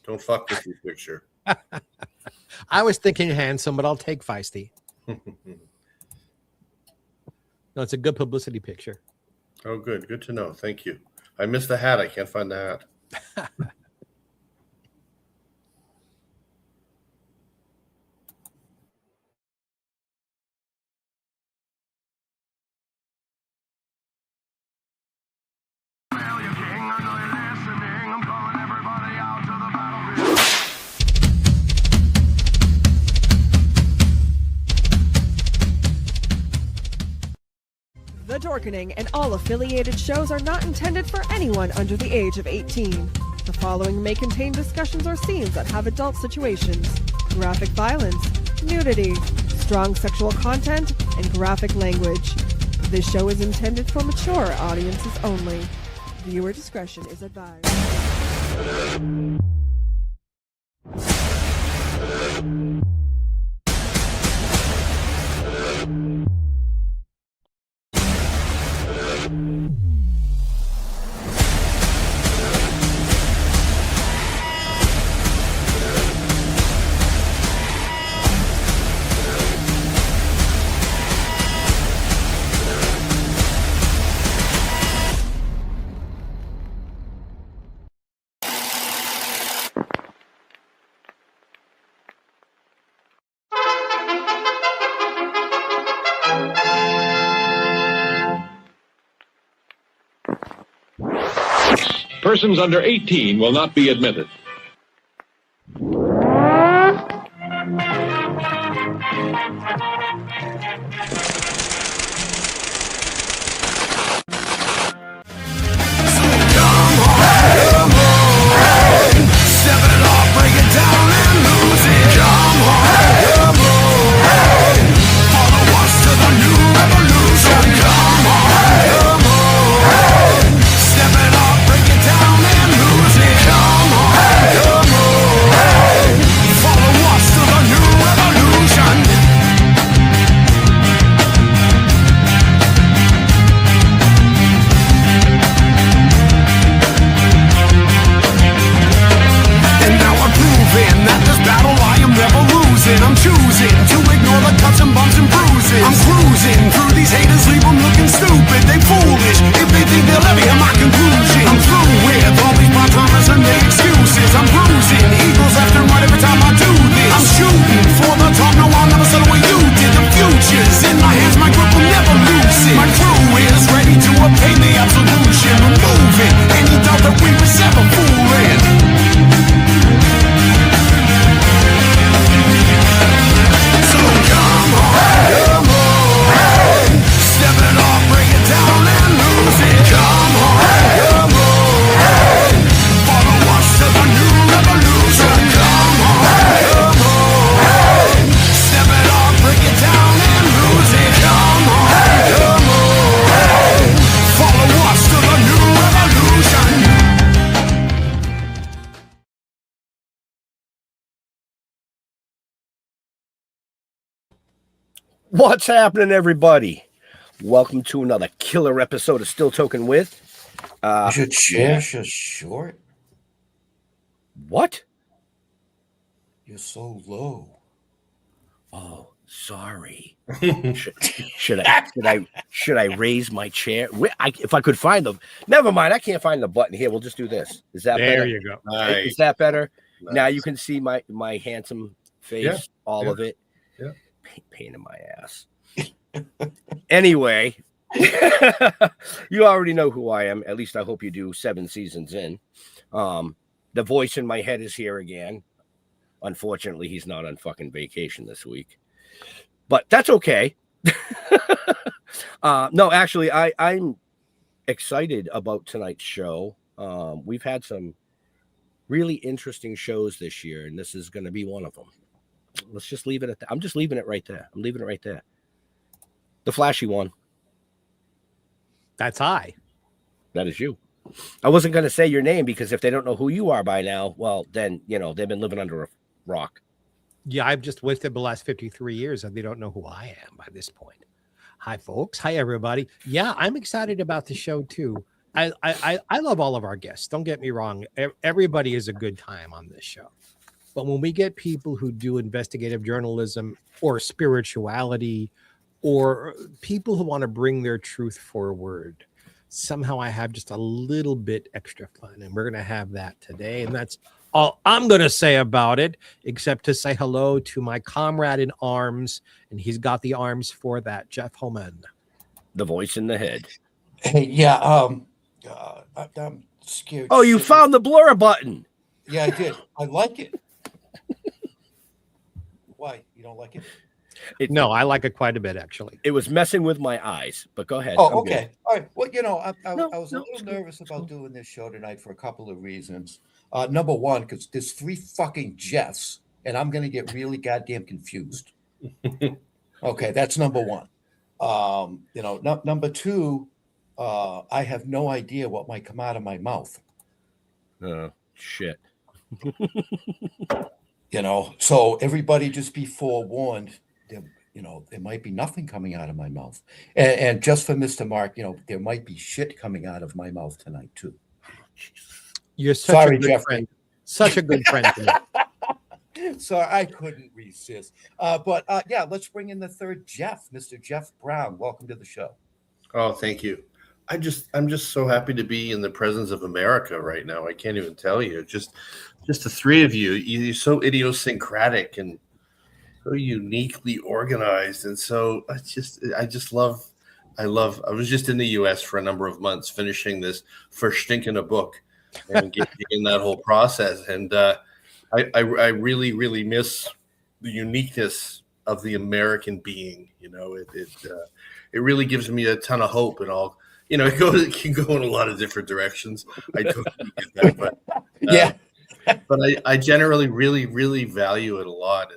Don't fuck with your picture. I was thinking handsome, but I'll take feisty. No, it's a good publicity picture. Oh, good. Good to know. Thank you. I missed the hat. I can't find the hat. The Dorkening and all affiliated shows are not intended for anyone under the age of 18. The following may contain discussions or scenes that have adult situations, graphic violence, nudity, strong sexual content, and graphic language. This show is intended for mature audiences only. Viewer discretion is advised. Persons under 18 will not be admitted. I'm choosing to ignore the cuts and bumps and bruises. I'm cruising through these haters, leave them looking stupid. They foolish if they think they'll ever hear my conclusion. I'm through with all these part-timers and their excuses. I'm bruising eagles left and right every time I do this. I'm shooting for the top, no I'll never settle where you did. The future's in my hands, my grip will never lose it. My crew is ready to obtain the absolution, removing any doubt that we was ever fooling. What's happening, everybody? Welcome to another killer episode of Still Toking with. Is your chair so short? What? You're so low. Oh, sorry. should I raise my chair? If I could find them. Never mind. I can't find the button here. We'll just do this. Is that there better? You go. Nice. Is that better? Nice. Now you can see my handsome face, all of it. Yeah. Pain in my ass. Anyway, you already know who I am. At least I hope you do. 7 seasons in. The voice in my head is here again. Unfortunately, he's not on fucking vacation this week, but that's okay. No, actually, I'm excited about tonight's show. We've had some really interesting shows this year, and this is going to be one of them. Let's just leave it at that. I'm just leaving it right there. I'm leaving it right there. The flashy one. That's I. That is you. I wasn't going to say your name because if they don't know who you are by now, well, then, you know, they've been living under a rock. Yeah, I've just lived it the last 53 years and they don't know who I am by this point. Hi, folks. Hi, everybody. Yeah, I'm excited about the show, too. I love all of our guests. Don't get me wrong. Everybody is a good time on this show. But when we get people who do investigative journalism or spirituality or people who want to bring their truth forward, somehow I have just a little bit extra fun. And we're going to have that today. And that's all I'm going to say about it, except to say hello to my comrade in arms. And he's got the arms for that, Jeff Holman. The voice in the head. Hey, yeah. I'm scared. Oh, you found the blur button. Yeah, I did. I like it. Why? You don't like it? No, I like it quite a bit, actually. It was messing with my eyes, but go ahead. Oh, I'm okay. good. All right. Well, I No, was a no, little it's good. nervous about doing this show tonight for a couple of reasons. Number one, because there's 3 fucking Jeffs, and I'm going to get really goddamn confused. Okay, that's number one. Number two, I have no idea what might come out of my mouth. Shit. So everybody just be forewarned. There might be nothing coming out of my mouth. And just for Mr. Mark, there might be shit coming out of my mouth tonight too. You're such Sorry, a good Jeff. friend. Such a good friend to me. So I couldn't resist. But let's bring in the third Jeff, Mr. Jeff Brown. Welcome to the show. Oh, thank you. I'm just so happy to be in the presence of America right now. I can't even tell you. Just the 3 of you. You're so idiosyncratic and so uniquely organized, and so I was just in the U.S. for a number of months, finishing this first stinking a book and getting in that whole process, and I really, really miss the uniqueness of the American being. It really gives me a ton of hope, and all. It can go in a lot of different directions. I totally get that, but Yeah. But I generally really, really value it a lot,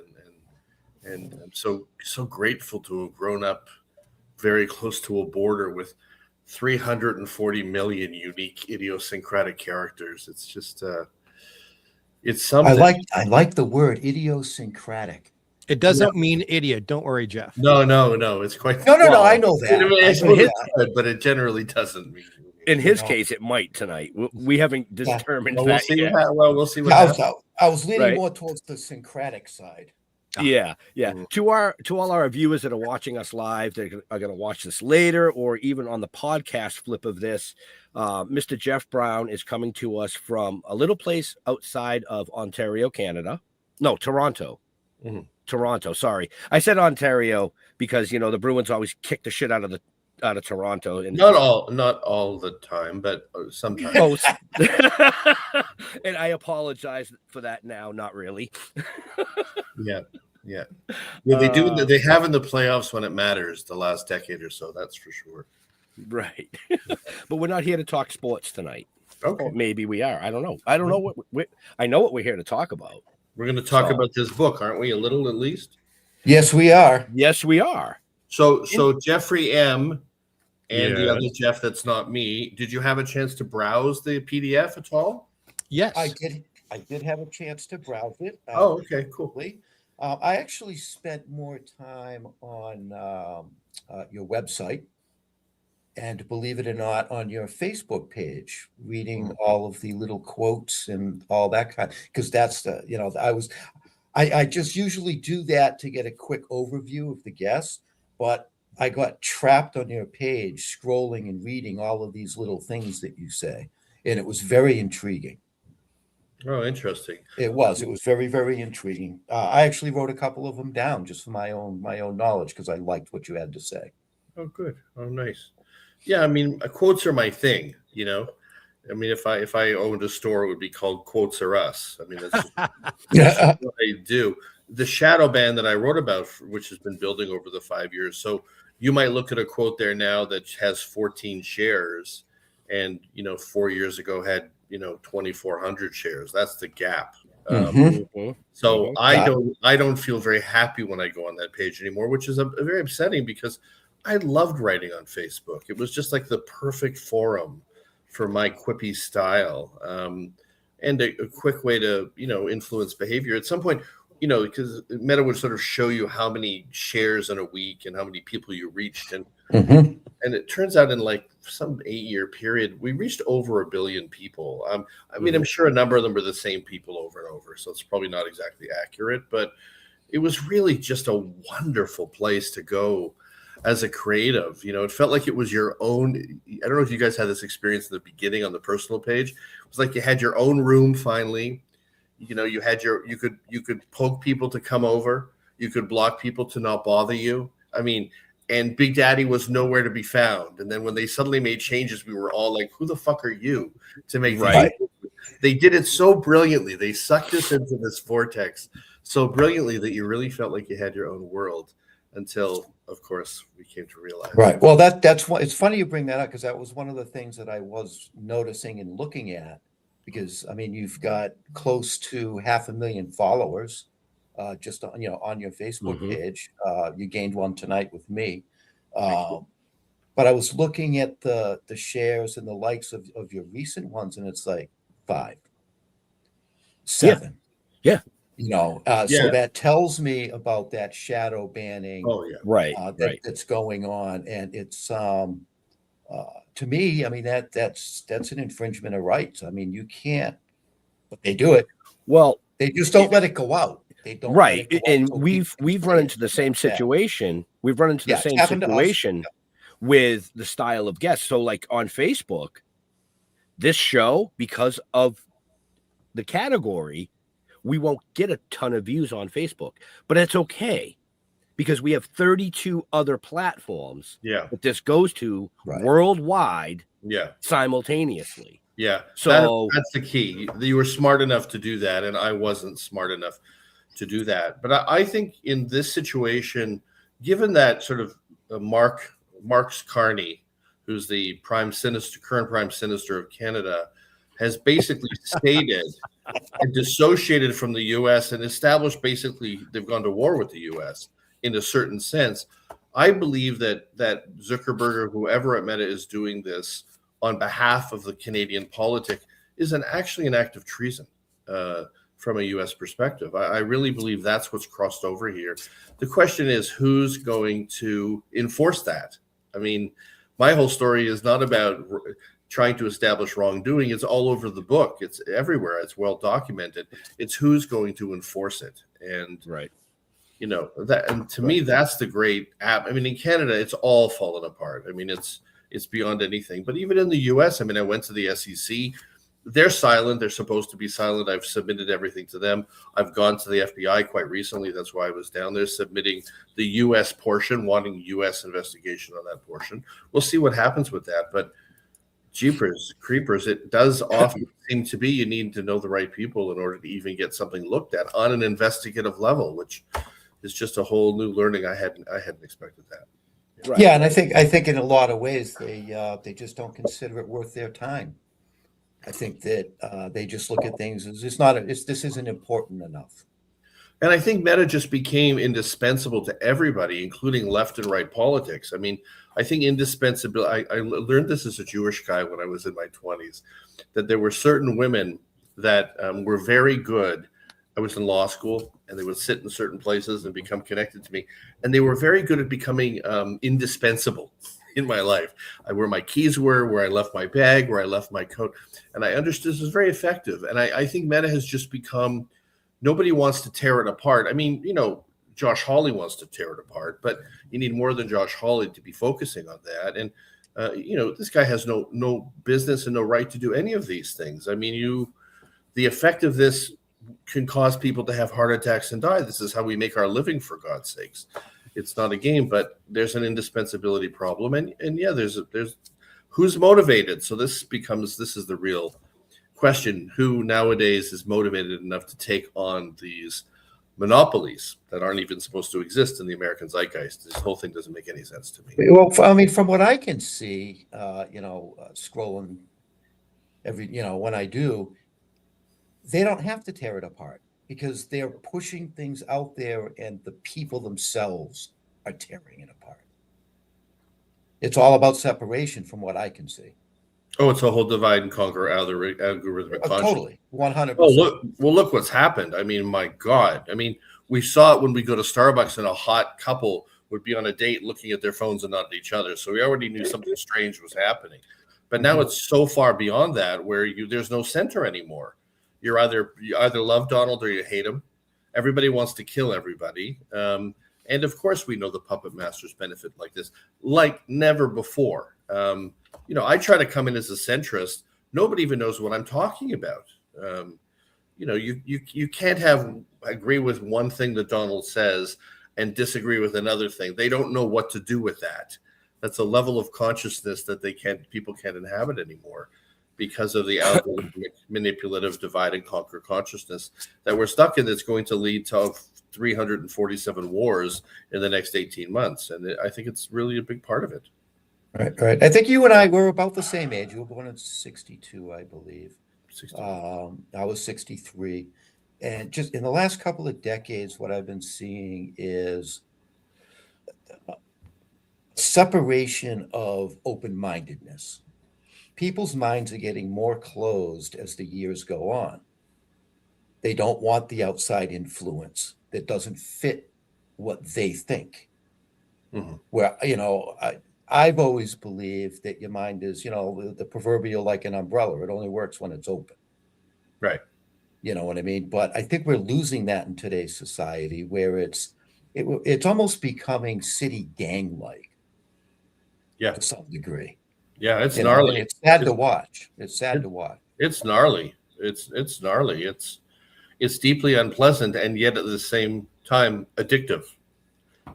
and I'm so grateful to have grown up very close to a border with 340 million unique idiosyncratic characters. It's just it's something. I like the word idiosyncratic. It doesn't mean idiot. Don't worry, Jeff. No. It's quite No. I know that. But it generally doesn't mean. In his case, it might tonight. We haven't determined Well, we'll that see. yet. We'll see what happens. I was leaning Right. more towards the syncratic side. Yeah. Mhm. To all our viewers that are watching us live, that are going to watch this later, or even on the podcast flip of this, Mr. Jeff Brown is coming to us from a little place outside of Ontario, Canada. No, Toronto. Mhm. Toronto. Sorry, I said Ontario because the Bruins always kick the shit out of Toronto. And Not all the time, but sometimes. most. And I apologize for that now. Not really. Yeah. They do. They have in the playoffs when it matters. The last decade or so, that's for sure. Right. But we're not here to talk sports tonight. Okay. Or maybe we are. I don't know. I don't know what I know what we're here to talk about. We're going to talk So- about this book, aren't we? A little, at least. Yes, we are. Yes, we are. So Jeffrey M. and the Yes. other Jeff that's not me. Did you have a chance to browse the PDF at all? Yes. I did have a chance to browse it. Oh, okay, cool. quickly. I actually spent more time on your website and, believe it or not, on your Facebook page, reading all of the little quotes and all that kind. Because that's I just usually do that to get a quick overview of the guest, but I got trapped on your page scrolling and reading all of these little things that you say, and it was very intriguing. Oh, interesting. It was very, very intriguing. I actually wrote a couple of them down just for my own knowledge because I liked what you had to say. Oh, good. Oh, nice. Yeah, I mean, quotes are my thing. I mean, if I owned a store, it would be called Quotes Are Us. I mean, that's what I do. The shadow band that I wrote about, which has been building over the 5 years. So you might look at a quote there now that has 14 shares, and 4 years ago had 2,400 shares. That's the gap. So I don't feel very happy when I go on that page anymore, which is very upsetting because I loved writing on Facebook. It was just like the perfect forum for my quippy style, and a quick way to influence behavior. At some point, because Meta would sort of show you how many shares in a week and how many people you reached, and And it turns out in like some 8-year period, we reached over 1 billion people. I mean, I'm sure a number of them are the same people over and over, so it's probably not exactly accurate, but it was really just a wonderful place to go as a creative. You know, it felt like it was your own. I don't know if you guys had this experience in the beginning on the personal page. It was like you had your own room finally. You know, you could poke people to come over. You could block people to not bother you. I mean, and Big Daddy was nowhere to be found. And then when they suddenly made changes, we were all like, who the fuck are you to make Right. They did it so brilliantly. They sucked us into this vortex so brilliantly that you really felt like you had your own world until, of course, we came to realize. Right. Well, that's what it's funny you bring that up, because that was one of the things that I was noticing and looking at, because I mean, you've got close to 500,000 followers just on, on your Facebook page. You gained one tonight with me. But I was looking at the shares and the likes of your recent ones, and it's like 5, 7. Yeah. So that tells me about that shadow banning. Oh yeah. Right. That's going on, and it's to me, I mean, that's an infringement of rights. I mean, you can't, but they do it. Well, they just don't let it go out. They don't. Right. Let it go out And until we've people run see into it. the same Yeah. situation. We've run into the It's same happened to us. situation with the style of guests. So like on Facebook, this show, because of the category, we won't get a ton of views on Facebook, but it's okay because we have 32 other platforms Yeah. that this goes to Right. worldwide Yeah. simultaneously. Yeah. So that's the key. You were smart enough to do that, and I wasn't smart enough to do that. But I think in this situation, given that sort of Mark Carney, who's the current prime minister of Canada, has basically stated and dissociated from the U.S. and established basically they've gone to war with the U.S. in a certain sense. I believe that Zuckerberg or whoever at Meta is doing this on behalf of the Canadian politic is actually an act of treason from a U.S. perspective. I really believe that's what's crossed over here. The question is, who's going to enforce that? I mean, my whole story is not about trying to establish wrongdoing. It's all over the book. It's everywhere. It's well documented. It's who's going to enforce it. And right. That, and to me, that's the great app. I mean, in Canada, it's all fallen apart. I mean, it's beyond anything. But even in the US, I mean, I went to the SEC. They're silent. They're supposed to be silent. I've submitted everything to them. I've gone to the FBI quite recently. That's why I was down there submitting the US portion, wanting US investigation on that portion. We'll see what happens with that. But jeepers creepers, it does often seem to be you need to know the right people in order to even get something looked at on an investigative level, which is just a whole new learning. I hadn't expected that. Right. Yeah, and I think in a lot of ways they just don't consider it worth their time. I think that they just look at things as this isn't important enough. And I think Meta just became indispensable to everybody, including left and right politics. I mean, I think indispensable. I learned this as a Jewish guy when I was in my 20s, that there were certain women that were very good. I was in law school, and they would sit in certain places and become connected to me. And they were very good at becoming indispensable in my life. Where my keys were, where I left my bag, where I left my coat. And I understood this was very effective. And I think Meta has just become, nobody wants to tear it apart. I mean, Josh Hawley wants to tear it apart, but you need more than Josh Hawley to be focusing on that. And, this guy has no business and no right to do any of these things. I mean, the effect of this can cause people to have heart attacks and die. This is how we make our living, for God's sakes. It's not a game, but there's an indispensability problem. And yeah, there's who's motivated. So this is the real question. Who nowadays is motivated enough to take on these monopolies that aren't even supposed to exist in the American zeitgeist? This whole thing doesn't make any sense to me. Well, I mean, from what I can see, scrolling when I do, they don't have to tear it apart because they're pushing things out there and the people themselves are tearing it apart. It's all about separation from what I can see. Oh, it's a whole divide and conquer algorithmic consciousness. Totally, 100%. Oh, look what's happened. I mean, my God. I mean, we saw it when we go to Starbucks and a hot couple would be on a date looking at their phones and not at each other. So we already knew something strange was happening. But now it's so far beyond that where there's no center anymore. You either love Donald or you hate him. Everybody wants to kill everybody. And of course, we know the puppet masters benefit like this, like never before. I try to come in as a centrist. Nobody even knows what I'm talking about. You can't agree with one thing that Donald says and disagree with another thing. They don't know what to do with that. That's a level of consciousness that people can't inhabit anymore because of the algorithmic manipulative divide and conquer consciousness that we're stuck in. That's going to lead to 347 wars in the next 18 months. And I think it's really a big part of it. Right. I think you and I were about the same age. You were born in 62, I believe. 62. I was 63. And just in the last couple of decades, what I've been seeing is separation of open-mindedness. People's minds are getting more closed as the years go on. They don't want the outside influence that doesn't fit what they think. Mm-hmm. Where, I've always believed that your mind is, the proverbial like an umbrella. It only works when it's open. Right. You know what I mean? But I think we're losing that in today's society where it's almost becoming city gang-like. Yeah. To some degree. Yeah, it's gnarly. It's sad to watch. It's sad to watch. It's gnarly. It's gnarly. It's deeply unpleasant and yet at the same time addictive.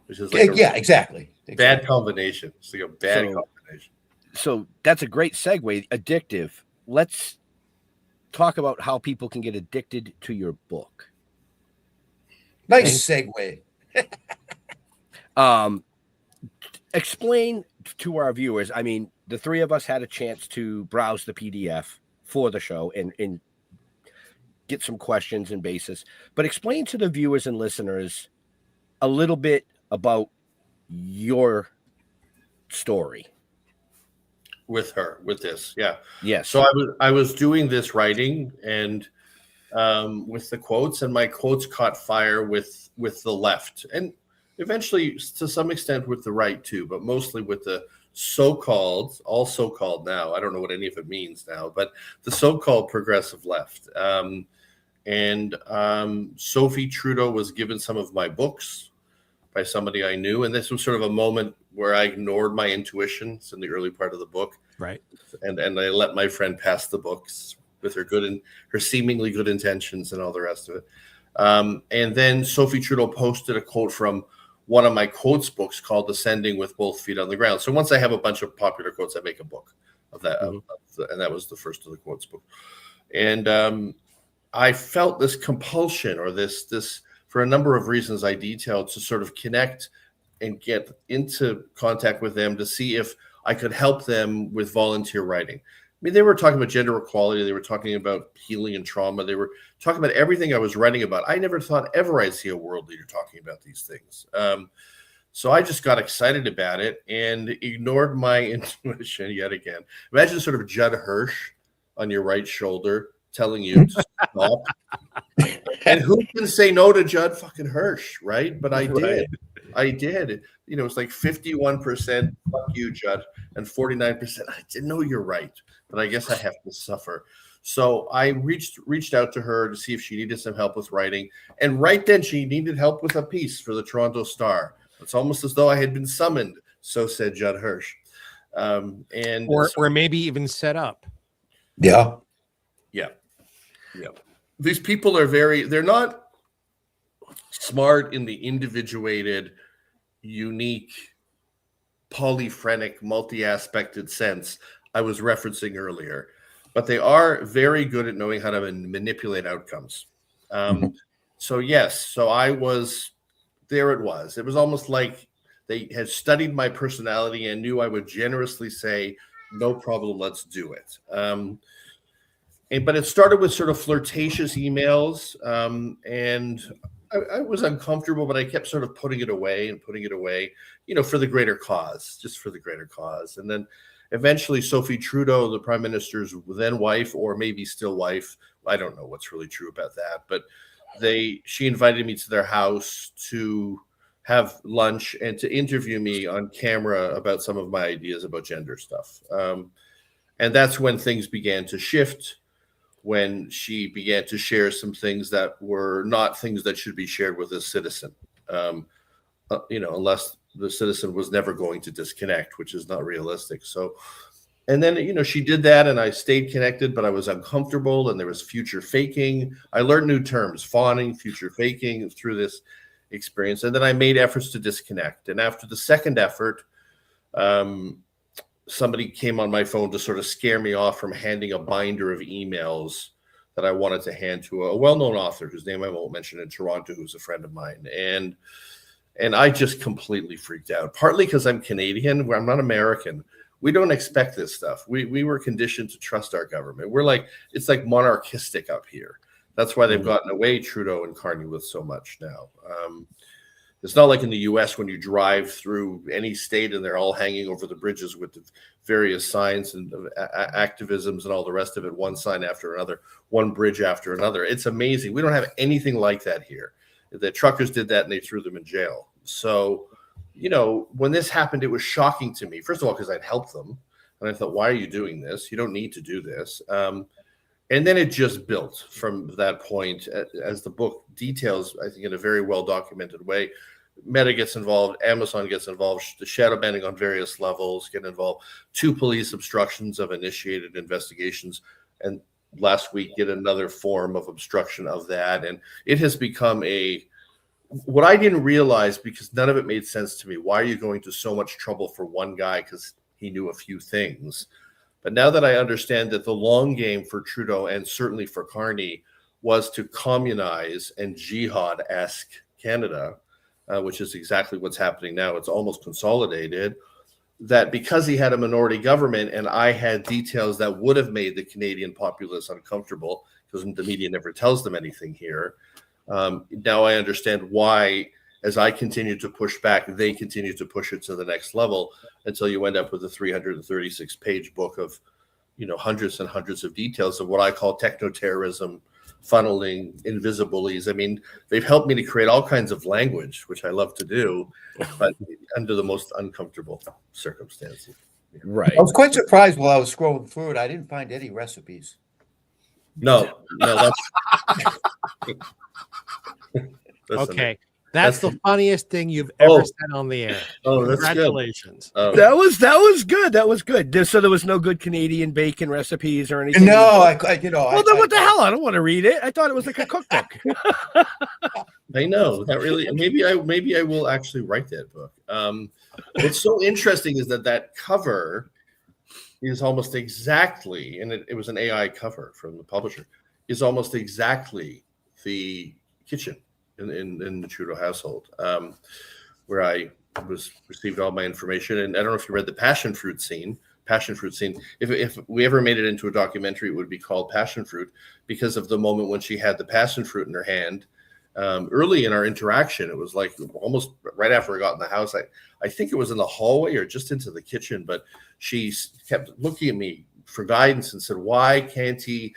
Which is like exactly. Bad combination. It's like a bad combination. So that's a great segue. Addictive. Let's talk about how people can get addicted to your book. Nice segue. Explain to our viewers. I mean, the three of us had a chance to browse the PDF for the show and get some questions and basis. But explain to the viewers and listeners a little bit about your story with this. Yeah. Yes. So I was doing this writing and with the quotes, and my quotes caught fire with the left and eventually to some extent with the right too, but mostly with the all so-called now. I don't know what any of it means now, but the so-called progressive left. Sophie Trudeau was given some of my books by somebody I knew. And this was sort of a moment where I ignored my intuitions in the early part of the book. Right. And I let my friend pass the books with her seemingly good intentions and all the rest of it. And then Sophie Trudeau posted a quote from one of my quotes books called Ascending with Both Feet on the Ground. So once I have a bunch of popular quotes, I make a book of that. And that was the first of the quotes book. And I felt this compulsion or this for a number of reasons I detailed to sort of connect and get into contact with them to see if I could help them with volunteer writing. I mean, they were talking about gender equality. They were talking about healing and trauma. They were talking about everything I was writing about. I never thought ever I'd see a world leader talking about these things. So I just got excited about it and ignored my intuition yet again. Imagine sort of Judd Hirsch on your right shoulder telling you to stop. And who can say no to Judd fucking Hirsch, right? But I did. I did. It's like 51% fuck you, Judd, and 49% I didn't know you're right, but I guess I have to suffer. So I reached out to her to see if she needed some help with writing. And right then she needed help with a piece for the Toronto Star. It's almost as though I had been summoned, so said Judd Hirsch. Or maybe even set up. Yeah. These people they're not smart in the individuated, unique, polyphrenic, multi-aspected sense I was referencing earlier, but they are very good at knowing how to manipulate outcomes. So I was there. It was almost like they had studied my personality and knew I would generously say, no problem, let's do it. But it started with sort of flirtatious emails, and I was uncomfortable, but I kept sort of putting it away, for the greater cause, just for the greater cause. And then eventually Sophie Trudeau, the Prime Minister's then wife, or maybe still wife, I don't know what's really true about that, but she invited me to their house to have lunch and to interview me on camera about some of my ideas about gender stuff. And that's when things began to shift, when she began to share some things that were not things that should be shared with a citizen, unless the citizen was never going to disconnect, which is not realistic. So, and then, she did that and I stayed connected, but I was uncomfortable and there was future faking. I learned new terms, fawning, future faking through this experience. And then I made efforts to disconnect. And after the second effort, somebody came on my phone to sort of scare me off from handing a binder of emails that I wanted to hand to a well-known author whose name I won't mention in Toronto, who's a friend of mine. And I just completely freaked out, partly because I'm Canadian, where I'm not American. We don't expect this stuff. We were conditioned to trust our government. It's like monarchistic up here. That's why they've gotten away, Trudeau and Carney, with so much now. It's not like in the US when you drive through any state and they're all hanging over the bridges with the various signs and activisms and all the rest of it, one sign after another, one bridge after another. It's amazing. We don't have anything like that here. The truckers did that and they threw them in jail. So, when this happened, it was shocking to me. First of all, because I'd helped them. And I thought, why are you doing this? You don't need to do this. And then it just built from that point, as the book details, I think, in a very well-documented way. Meta gets involved, Amazon gets involved, the shadow banning on various levels get involved, 2 police obstructions of initiated investigations, and last week yet another form of obstruction of that. And it has become what I didn't realize, because none of it made sense to me. Why are you going to so much trouble for one guy because he knew a few things? But now that I understand that the long game for Trudeau and certainly for Carney was to communize and jihad-esque Canada, which is exactly what's happening now. It's almost consolidated. That because he had a minority government and I had details that would have made the Canadian populace uncomfortable, because the media never tells them anything here. Now I understand why, as I continue to push back, they continue to push it to the next level until you end up with a 336-page book of, hundreds and hundreds of details of what I call techno-terrorism, funneling, invisibilities. I mean, they've helped me to create all kinds of language, which I love to do, but under the most uncomfortable circumstances. Right. I was quite surprised while I was scrolling through it. I didn't find any recipes. No, that's listen, Okay. That's the funniest thing you've ever said on the air. Oh, that's Congratulations. good. That was good. That was good. So there was no good Canadian bacon recipes or anything. No, well, then what the hell? I don't want to read it. I thought it was like a cookbook. I know that really. Maybe I will actually write that book. What's so interesting is that cover is almost exactly, and it was an AI cover from the publisher, is almost exactly the kitchen in the Trudeau household, where I received all my information. And I don't know if you read the passion fruit scene. If we ever made it into a documentary, it would be called Passion Fruit, because of the moment when she had the passion fruit in her hand. Early in our interaction, it was like almost right after I got in the house. I think it was in the hallway or just into the kitchen, but she kept looking at me for guidance and said, "Why can't he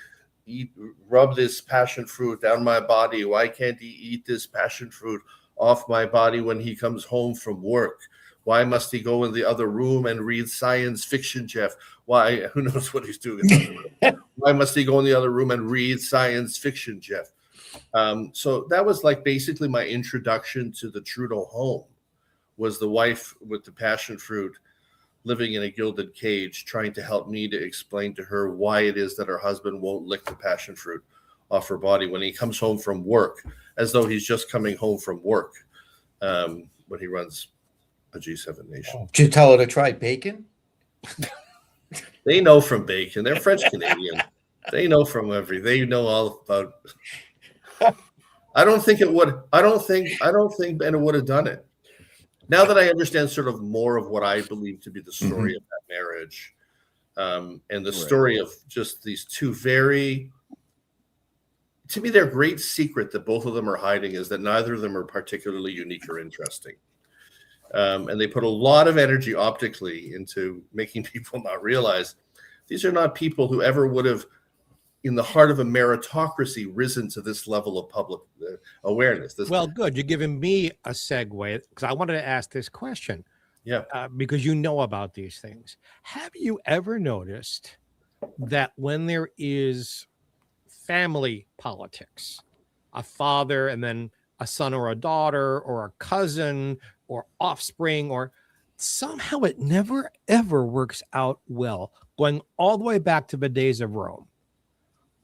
rub this passion fruit down my body? Why can't he eat this passion fruit off my body when he comes home from work? Why must he go in the other room and read science fiction, Jeff? Why? Who knows what he's doing in the other room? Why must he go in the other room and read science fiction, Jeff?" So that was like basically my introduction to the Trudeau home, was the wife with the passion fruit living in a gilded cage, trying to help me to explain to her why it is that her husband won't lick the passion fruit off her body when he comes home from work, as though he's just coming home from work, when he runs a G7 nation. Did you tell her to try bacon? They know from bacon. They're French Canadian. They know from they know all about. I don't think Ben would have done it. Now that I understand sort of more of what I believe to be the story of that marriage, and the story of just these two to me, their great secret that both of them are hiding is that neither of them are particularly unique or interesting. And they put a lot of energy optically into making people not realize these are not people who ever would have in the heart of a meritocracy, risen to this level of public awareness. Well, good. You're giving me a segue because I wanted to ask this question. Yeah. Because you know about these things. Have you ever noticed that when there is family politics, a father and then a son or a daughter or a cousin or offspring, or somehow it never ever works out well, going all the way back to the days of Rome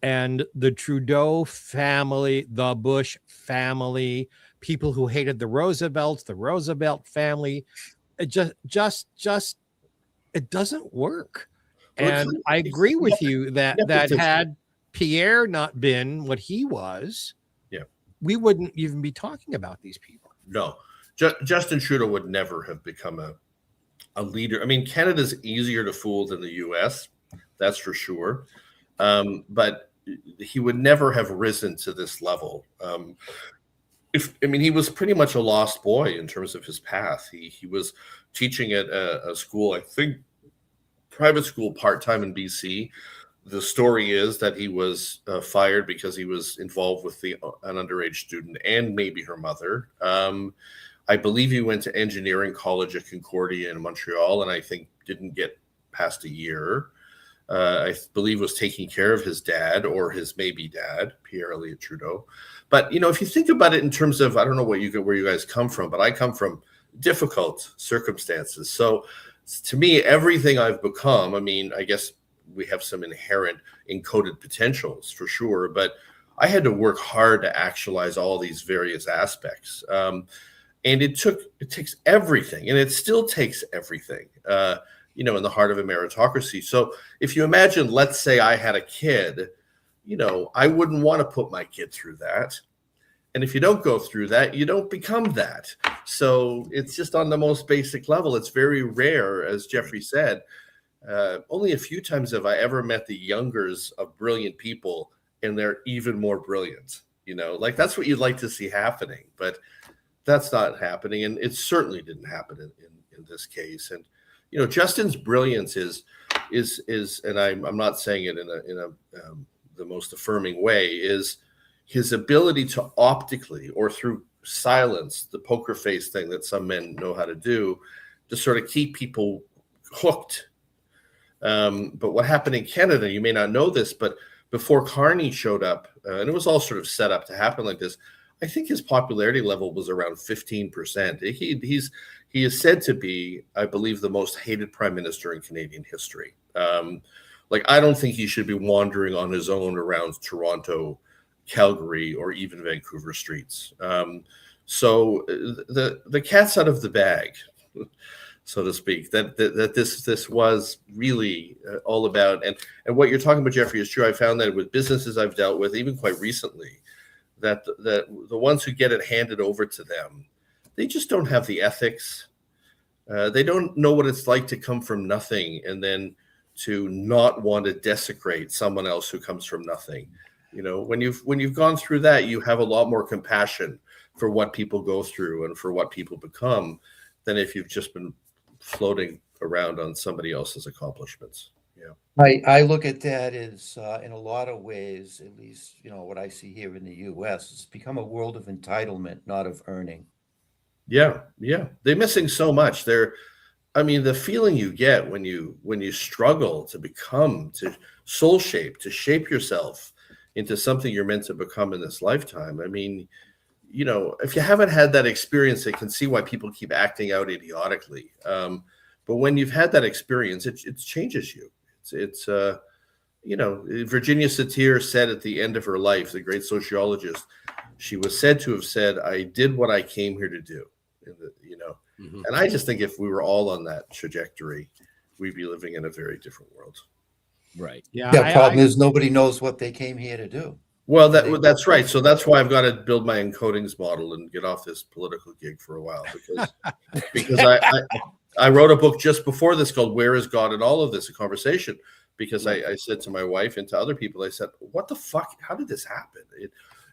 and the Trudeau family, the Bush family, people who hated the Roosevelts, the Roosevelt family. It just it doesn't work. And I agree with you that had Pierre not been what he was, we wouldn't even be talking about these people. No, Justin Trudeau would never have become a leader. I mean, Canada's easier to fool than the US, that's for sure. But he would never have risen to this level. He was pretty much a lost boy in terms of his path. He was teaching at a school, I think, private school part-time in BC. The story is that he was fired because he was involved with an underage student and maybe her mother. I believe he went to engineering college at Concordia in Montreal, and I think didn't get past a year. I believe was taking care of his dad or his maybe dad, Pierre Elliott Trudeau. But, if you think about it in terms of, I don't know where you guys come from, but I come from difficult circumstances. So to me, everything I've become, I guess we have some inherent encoded potentials for sure, but I had to work hard to actualize all these various aspects. And it takes everything, and it still takes everything, in the heart of a meritocracy. So if you imagine, let's say I had a kid, I wouldn't want to put my kid through that. And if you don't go through that, you don't become that. So it's just on the most basic level. It's very rare, as Jeffrey said. Only a few times have I ever met the youngers of brilliant people, and they're even more brilliant. That's what you'd like to see happening, but that's not happening, and it certainly didn't happen in this case. And Justin's brilliance is, and I'm not saying it in the most affirming way, is his ability to optically or through silence, the poker face thing that some men know how to do, to sort of keep people hooked. But what happened in Canada, you may not know this, but before Carney showed up, and it was all sort of set up to happen like this, I think his popularity level was around 15%. He is said to be, I believe, the most hated prime minister in Canadian history. I don't think he should be wandering on his own around Toronto, Calgary, or even Vancouver streets. So the cat's out of the bag, so to speak, that this was really all about. And what you're talking about, Jeffrey, is true. I found that with businesses I've dealt with, even quite recently, that the ones who get it handed over to them, they just don't have the ethics. They don't know what it's like to come from nothing and then to not want to desecrate someone else who comes from nothing. When you've gone through that, you have a lot more compassion for what people go through and for what people become than if you've just been floating around on somebody else's accomplishments. I look at that as, in a lot of ways, at least, what I see here in the U.S., it's become a world of entitlement, not of earning. Yeah. They're missing so much. The feeling you get when you struggle to soul shape, to shape yourself into something you're meant to become in this lifetime. If you haven't had that experience, I can see why people keep acting out idiotically. But when you've had that experience, it changes you. It's Virginia Satir said at the end of her life, the great sociologist, she was said to have said, "I did what I came here to do." And I just think if we were all on that trajectory, we'd be living in a very different world. Right. Yeah. The problem is nobody knows what they came here to do. Well, that's right. So that's why I've got to build my encodings model and get off this political gig for a while, because I wrote a book just before this called "Where is God in All of This?" A conversation, because I said to my wife and to other people, I said, "What the fuck? How did this happen?"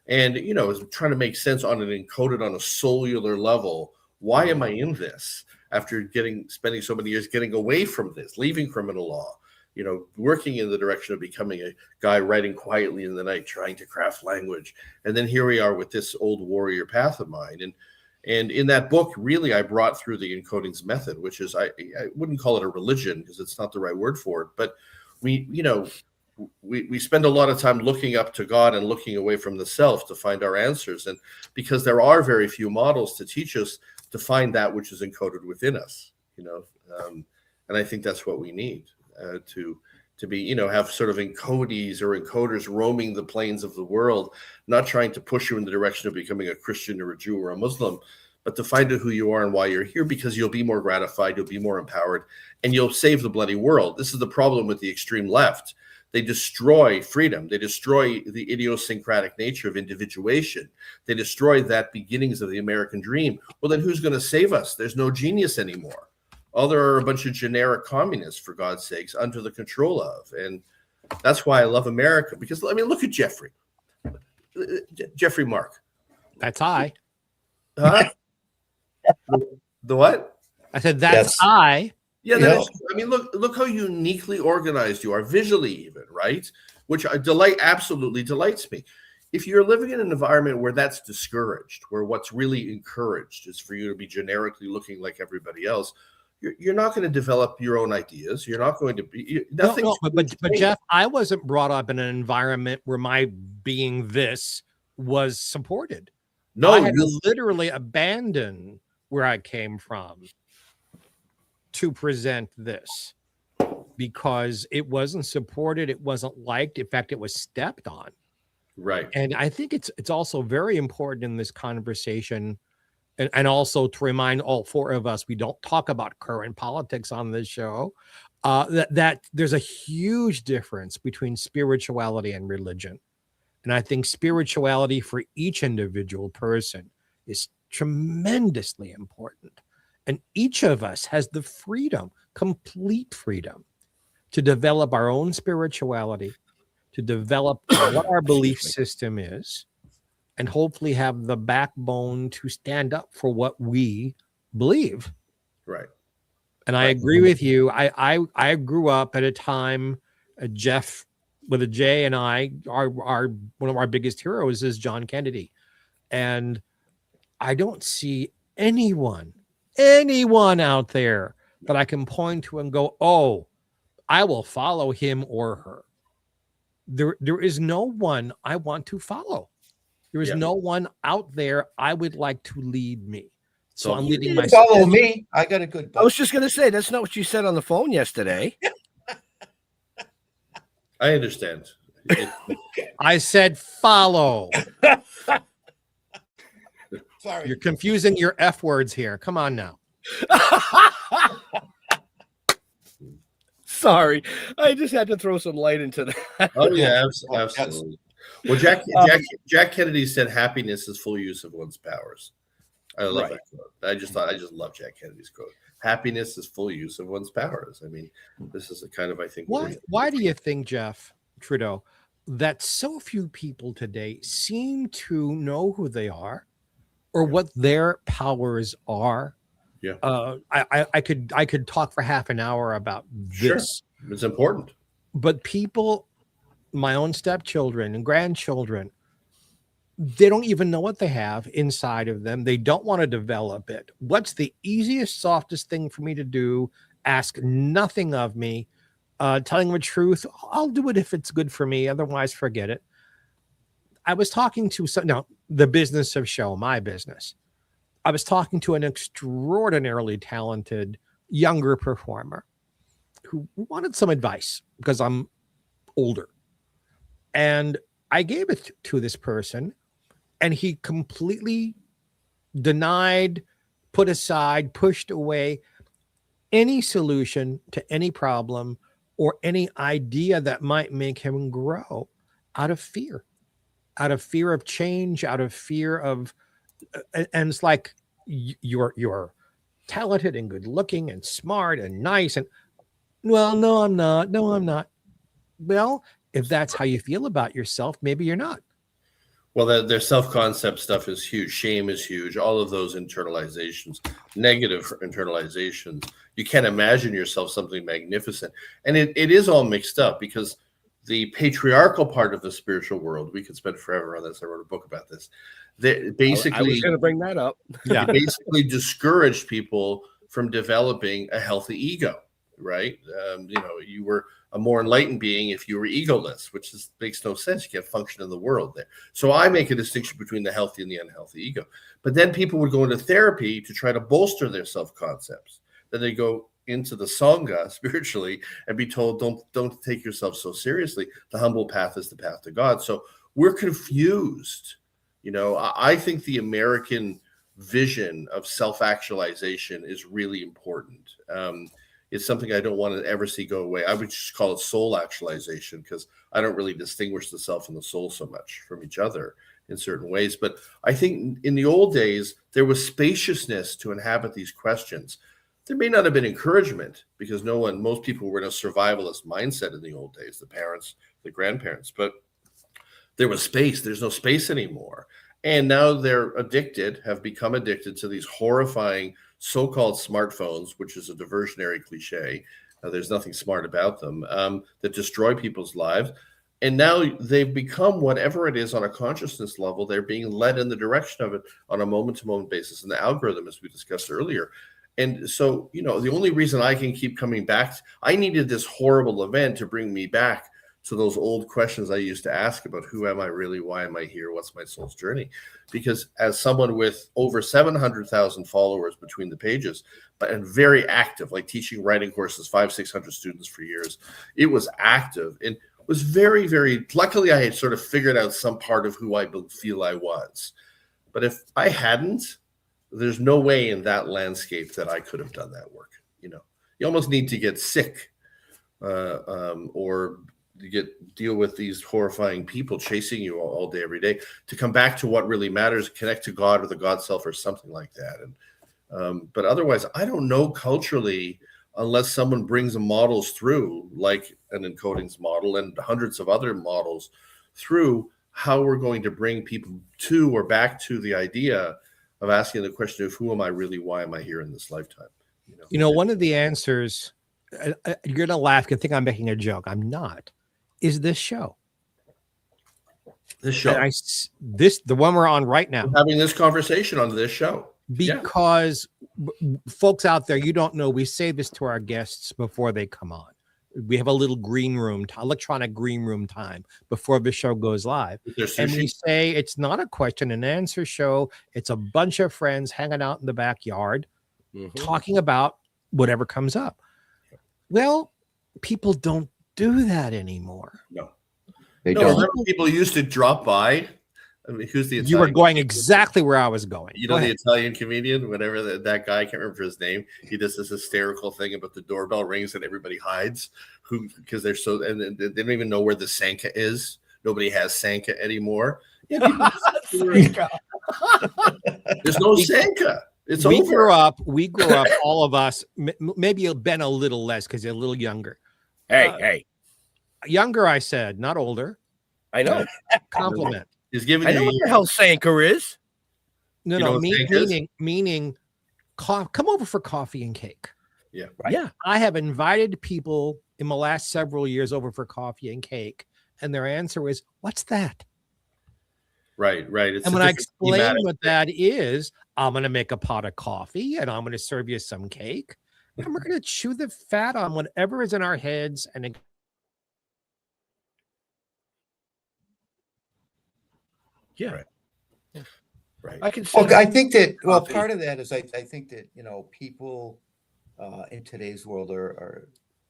I was trying to make sense on it, encoded on a cellular level. Why am I in this after spending so many years getting away from this, leaving criminal law, working in the direction of becoming a guy writing quietly in the night, trying to craft language. And then here we are with this old warrior path of mine. And in that book, really, I brought through the encodings method, which is, I wouldn't call it a religion because it's not the right word for it, but we spend a lot of time looking up to God and looking away from the self to find our answers. And because there are very few models to teach us to find that which is encoded within us, and I think that's what we need to be, have sort of encodees or encoders roaming the plains of the world, not trying to push you in the direction of becoming a Christian or a Jew or a Muslim, but to find out who you are and why you're here, because you'll be more gratified, you'll be more empowered, and you'll save the bloody world. This is the problem with the extreme left. They destroy freedom. They destroy the idiosyncratic nature of individuation. They destroy that beginnings of the American dream. Well, then who's going to save us? There's no genius anymore. All there are a bunch of generic communists, for God's sakes, under the control of. And that's why I love America. Because, I mean, look at Jeffrey. Jeffrey Mark. That's I. Huh? The what? I said, that's I. Yeah, that is, I mean, look how uniquely organized you are, visually even, right? Which absolutely delights me. If you're living in an environment where that's discouraged, where what's really encouraged is for you to be generically looking like everybody else, you're not going to develop your own ideas. You're not going to be nothing. No, but Jeff, I wasn't brought up in an environment where my being this was supported. No, I had to literally abandon where I came from to present this because it wasn't supported. It wasn't liked. In fact, it was stepped on. Right. And I think it's also very important in this conversation. And also to remind all four of us, we don't talk about current politics on this show, that there's a huge difference between spirituality and religion. And I think spirituality for each individual person is tremendously important. And each of us has the freedom, complete freedom, to develop our own spirituality, to develop what our belief system is, and hopefully have the backbone to stand up for what we believe. Right. And I agree with you. I grew up at a time, Jeff with a J and I, our one of our biggest heroes is John Kennedy. And I don't see anyone out there that I can point to and go, oh, I will follow him or her. There is no one I want to follow. There is no one out there I would like to lead me. So I'm leading myself. Follow me. I got a good book. I was just going to say, that's not what you said on the phone yesterday. I understand. I said follow. Sorry. You're confusing your F words here. Come on now. Sorry. I just had to throw some light into that. Oh, yeah, absolutely. Well, Jack Kennedy said happiness is full use of one's powers. I love that quote. I just love Jack Kennedy's quote. Happiness is full use of one's powers. I mean, this is a kind of, I think. Why do you think, Jeff Trudeau, that so few people today seem to know who they are or what their powers are? Yeah. I could talk for half an hour about this. Sure. It's important. But people, my own stepchildren and grandchildren, they don't even know what they have inside of them. They don't want to develop it. What's the easiest, softest thing for me to do? Ask nothing of me. Telling the truth, I'll do it if it's good for me. Otherwise, forget it. I was talking to the business of show, my business. I was talking to an extraordinarily talented younger performer who wanted some advice because I'm older. And I gave it to this person, and he completely denied, put aside, pushed away any solution to any problem or any idea that might make him grow out of fear of change, out of fear of, and it's like, you're talented and good looking and smart and nice. And well, no, I'm not. Well, if that's how you feel about yourself, maybe you're not. Well, their self-concept stuff is huge. Shame is huge. All of those internalizations, negative internalizations, You can't imagine yourself something magnificent. And it is all mixed up, because the patriarchal part of the spiritual world, we could spend forever on this. I wrote a book about this. They basically, I was going to bring that up. Yeah. they basically discouraged people from developing a healthy ego, right? You were a more enlightened being if you were egoless, which makes no sense. You can't function in the world there. So I make a distinction between the healthy and the unhealthy ego. But then people would go into therapy to try to bolster their self-concepts. Then they go into the Sangha spiritually and be told, don't take yourself so seriously. The humble path is the path to God. So we're confused. I think the American vision of self-actualization is really important. It's something I don't want to ever see go away. I would just call it soul actualization, because I don't really distinguish the self and the soul so much from each other in certain ways. But I think in the old days, there was spaciousness to inhabit these questions. There may not have been encouragement, because most people were in a survivalist mindset in the old days, the parents, the grandparents, but there was space. There's no space anymore. And now they're have become addicted to these horrifying so-called smartphones, which is a diversionary cliche. There's nothing smart about them, that destroy people's lives. And now they've become whatever it is on a consciousness level. They're being led in the direction of it on a moment-to-moment basis. And the algorithm, as we discussed earlier. And so, the only reason I can keep coming back, I needed this horrible event to bring me back to those old questions I used to ask about who am I really? Why am I here? What's my soul's journey? Because as someone with over 700,000 followers between the pages, and very active, like teaching writing courses, 500-600 students for years, it was active and was very, very, luckily I had sort of figured out some part of who I feel I was. But if I hadn't, there's no way in that landscape that I could have done that work. You almost need to get sick or deal with these horrifying people chasing you all day, every day, to come back to what really matters, connect to God or the God self or something like that. And but otherwise, I don't know culturally, unless someone brings models through, like an encodings model and hundreds of other models through, how we're going to bring people to or back to the idea of asking the question of who am I really? Why am I here in this lifetime? One of the answers, you're going to laugh and think I'm making a joke. I'm not. Is this show? This show. And the one we're on right now. We're having this conversation on this show. Because folks out there, you don't know, we say this to our guests before they come on. We have a little electronic green room time before the show goes live. And we say it's not a question and answer show. It's a bunch of friends hanging out in the backyard, talking about whatever comes up. Well, people don't do that anymore. No, they don't. Remember people used to drop by. I mean, who's the Italian? You were going exactly where I was going. The Italian comedian, whatever that guy, I can't remember his name. He does this hysterical thing about the doorbell rings and everybody hides, because they're so, and they don't even know where the Sanka is. Nobody has Sanka anymore. Yeah, there's no Sanka. It's we over. We grew up, all of us. Maybe Ben a little less because you're a little younger. Hey, younger. I said, not older. I know. Compliment. He's giving I know what the hell Sanka is. No, meaning come over for coffee and cake. Yeah. Right? Yeah. I have invited people in the last several years over for coffee and cake, and their answer is, "What's that?" Right. And when I explain what that is, I'm going to make a pot of coffee and I'm going to serve you some cake, and we're going to chew the fat on whatever is in our heads and. Yeah. Right. I can. Well, I think that. Well, part of that is I think that people in today's world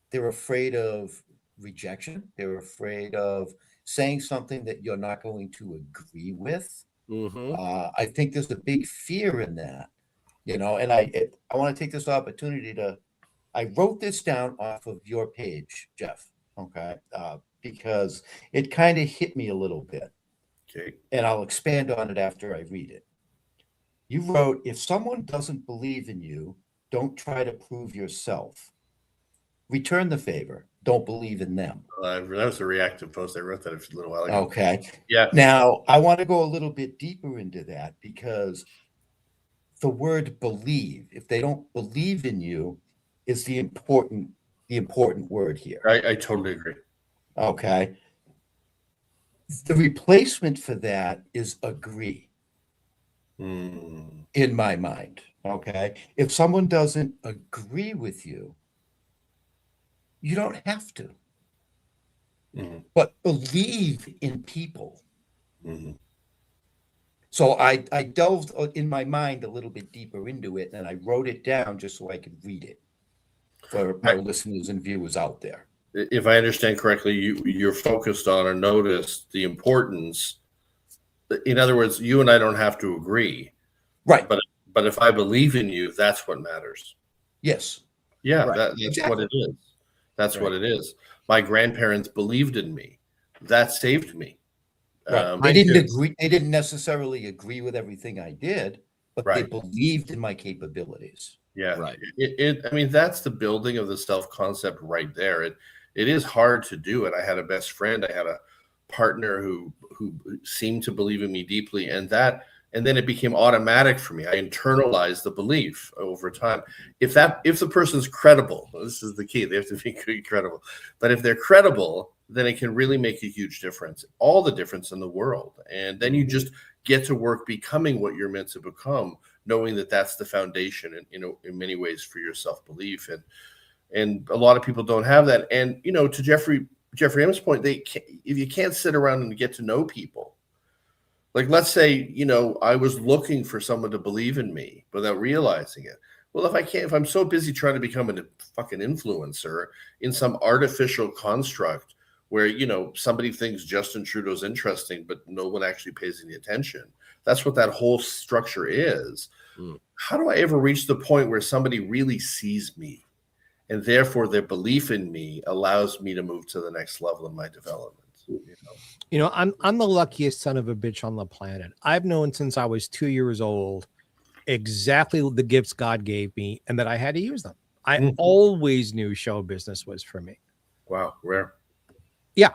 they're afraid of rejection. They're afraid of saying something that you're not going to agree with. I think there's a big fear in that, and I want to take this opportunity I wrote this down off of your page, Jeff. Okay, because it kind of hit me a little bit. Okay. And I'll expand on it after I read it. You wrote, if someone doesn't believe in you, don't try to prove yourself. Return the favor. Don't believe in them. That was a reactive post. I wrote that a little while ago. Okay. Yeah. Now, I want to go a little bit deeper into that, because the word believe, if they don't believe in you, is the important word here. I totally agree. Okay. The replacement for that is agree. In my mind. Okay. If someone doesn't agree with you, you don't have to. But believe in people. So I delved in my mind a little bit deeper into it, and I wrote it down just so I could read it for my listeners and viewers out there. If I understand correctly, you're focused on or noticed the importance. In other words, you and I don't have to agree. Right. But if I believe in you, that's what matters. Yes. Yeah, Right. that's Exactly. what it is. That's what it is. My grandparents believed in me. That saved me. Right. They didn't agree. They didn't necessarily agree with everything I did, but they believed in my capabilities. Yeah. Right. I mean, that's the building of the self-concept right there. It is hard to do it. I had a best friend. I had a partner who seemed to believe in me deeply, and then it became automatic for me. I internalized the belief over time. If the person's credible, this is the key. They have to be credible. But if they're credible, then it can really make a huge difference, all the difference in the world. And then you just get to work becoming what you're meant to become, knowing that that's the foundation, and in many ways for your self-belief. And a lot of people don't have that. And to Jeffrey M's point, if you can't sit around and get to know people, like let's say I was looking for someone to believe in me without realizing it. Well, if I'm so busy trying to become a fucking influencer in some artificial construct where somebody thinks Justin Trudeau's interesting, but no one actually pays any attention. That's what that whole structure is. How do I ever reach the point where somebody really sees me, and therefore their belief in me allows me to move to the next level in my development? I'm the luckiest son of a bitch on the planet. I've known since I was 2 years old exactly the gifts God gave me and that I had to use them. I always knew show business was for me. Wow, rare. Yeah.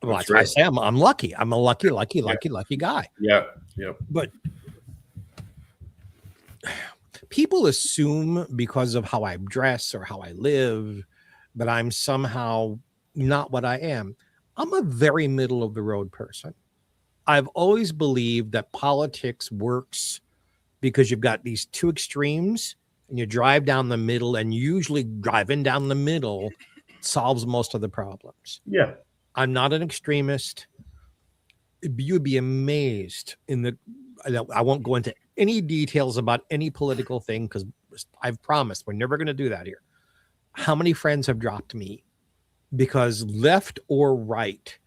Well, I say I'm lucky. I'm a lucky guy. Yeah. But people assume because of how I dress or how I live that I'm somehow not what I am. I'm a very middle of the road person. I've always believed that politics works because you've got these two extremes and you drive down the middle, and usually driving down the middle solves most of the problems. Yeah. I'm not an extremist. You'd be amazed I won't go into any details about any political thing because I've promised we're never going to do that here. How many friends have dropped me because left or right,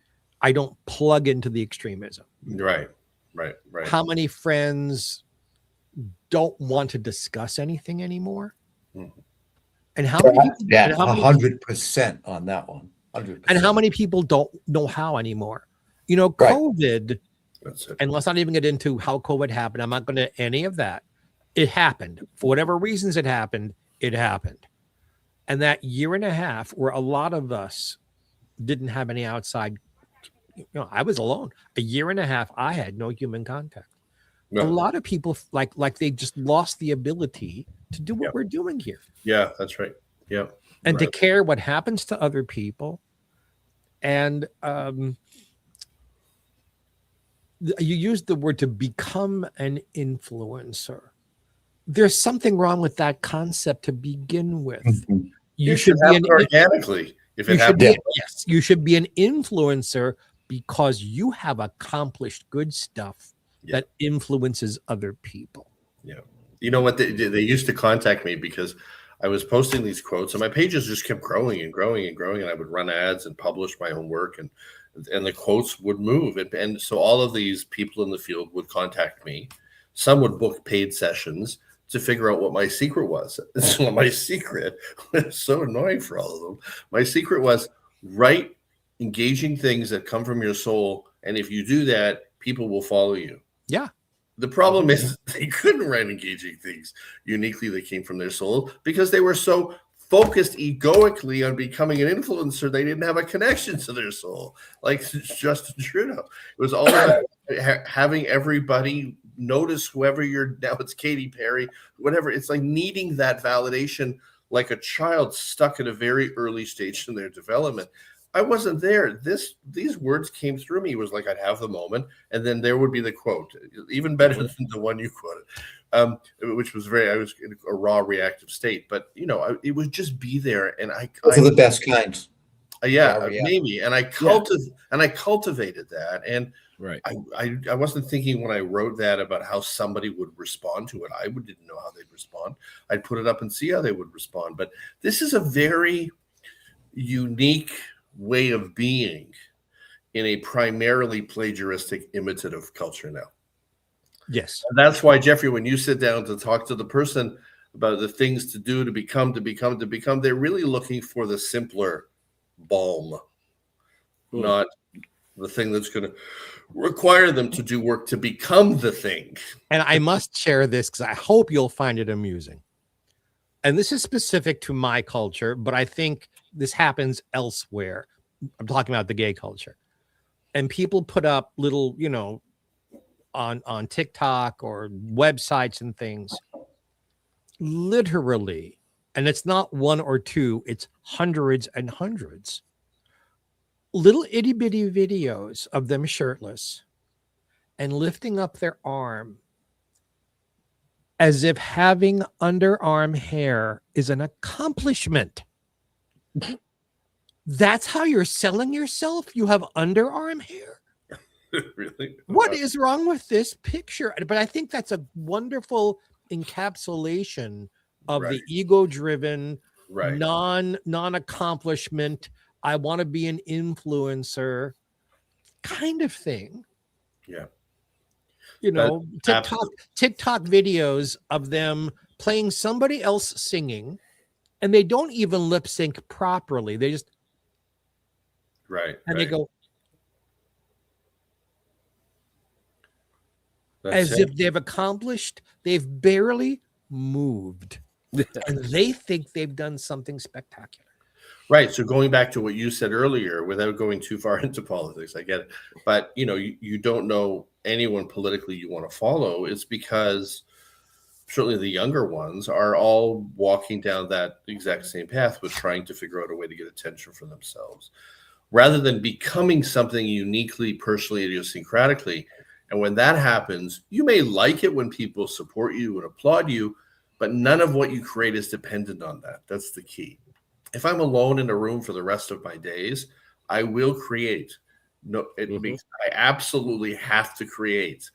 I don't plug into the extremism. Right. How many friends don't want to discuss anything anymore? And how many people? Yeah, 100% on that one. 100%. And how many people don't know how anymore? COVID, and let's not even get into how COVID happened. I'm not going to any of that. It happened. For whatever reasons it happened, it happened. And that year and a half where a lot of us didn't have any outside, I was alone. A year and a half, I had no human contact. No. A lot of people like they just lost the ability to do what we're doing here. Yeah, that's right. Yeah. And to care what happens to other people. And you used the word to become an influencer. There's something wrong with that concept to begin with. You should be organically. If it happens, yes, you should be an influencer because you have accomplished good stuff that influences other people. Yeah. You know what? They used to contact me because I was posting these quotes, and my pages just kept growing and growing and growing, and I would run ads and publish my own work, and the quotes would move. And so all of these people in the field would contact me. Some would book paid sessions to figure out what my secret was. So my secret was so annoying for all of them. My secret was write engaging things that come from your soul. And if you do that, people will follow you. Yeah. The problem is they couldn't write engaging things uniquely that came from their soul because they were so focused egoically on becoming an influencer. They didn't have a connection to their soul, like Justin Trudeau. It was all about having everybody notice whoever now it's Katy Perry, whatever. It's like needing that validation like a child stuck at a very early stage in their development. I wasn't there. These words came through me. It was like I'd have the moment, and then there would be the quote, even better than the one you quoted, which was I was in a raw reactive state. But it would just be there, and Those are the best kinds. Maybe, and I cultivated that, and Right. I wasn't thinking when I wrote that about how somebody would respond to it. I didn't know how they'd respond. I'd put it up and see how they would respond. But this is a very unique way of being in a primarily plagiaristic, imitative culture now. Yes. And that's why, Jeffrey, when you sit down to talk to the person about the things to do, to become, they're really looking for the simpler balm, not the thing that's going to require them to do work to become the thing. And I must share this because I hope you'll find it amusing. And this is specific to my culture, but I think this happens elsewhere. I'm talking about the gay culture. And people put up little, on TikTok or websites and things, literally, and it's not one or two, it's hundreds and hundreds, little itty bitty videos of them shirtless and lifting up their arm as if having underarm hair is an accomplishment. That's how you're selling yourself? You have underarm hair? Really? What is wrong with this picture? But I think that's a wonderful encapsulation of the ego-driven, non-accomplishment, I want to be an influencer kind of thing. Yeah. TikTok videos of them playing somebody else singing, and they don't even lip sync properly. They just they go if they've accomplished, they've barely moved, and they think they've done something spectacular. Right. So going back to what you said earlier, without going too far into politics, I get it. But, you don't know anyone politically you want to follow. It's because certainly the younger ones are all walking down that exact same path with trying to figure out a way to get attention for themselves rather than becoming something uniquely, personally, idiosyncratically. And when that happens, you may like it when people support you and applaud you, but none of what you create is dependent on that. That's the key. If I'm alone in a room for the rest of my days, I will create. I absolutely have to create.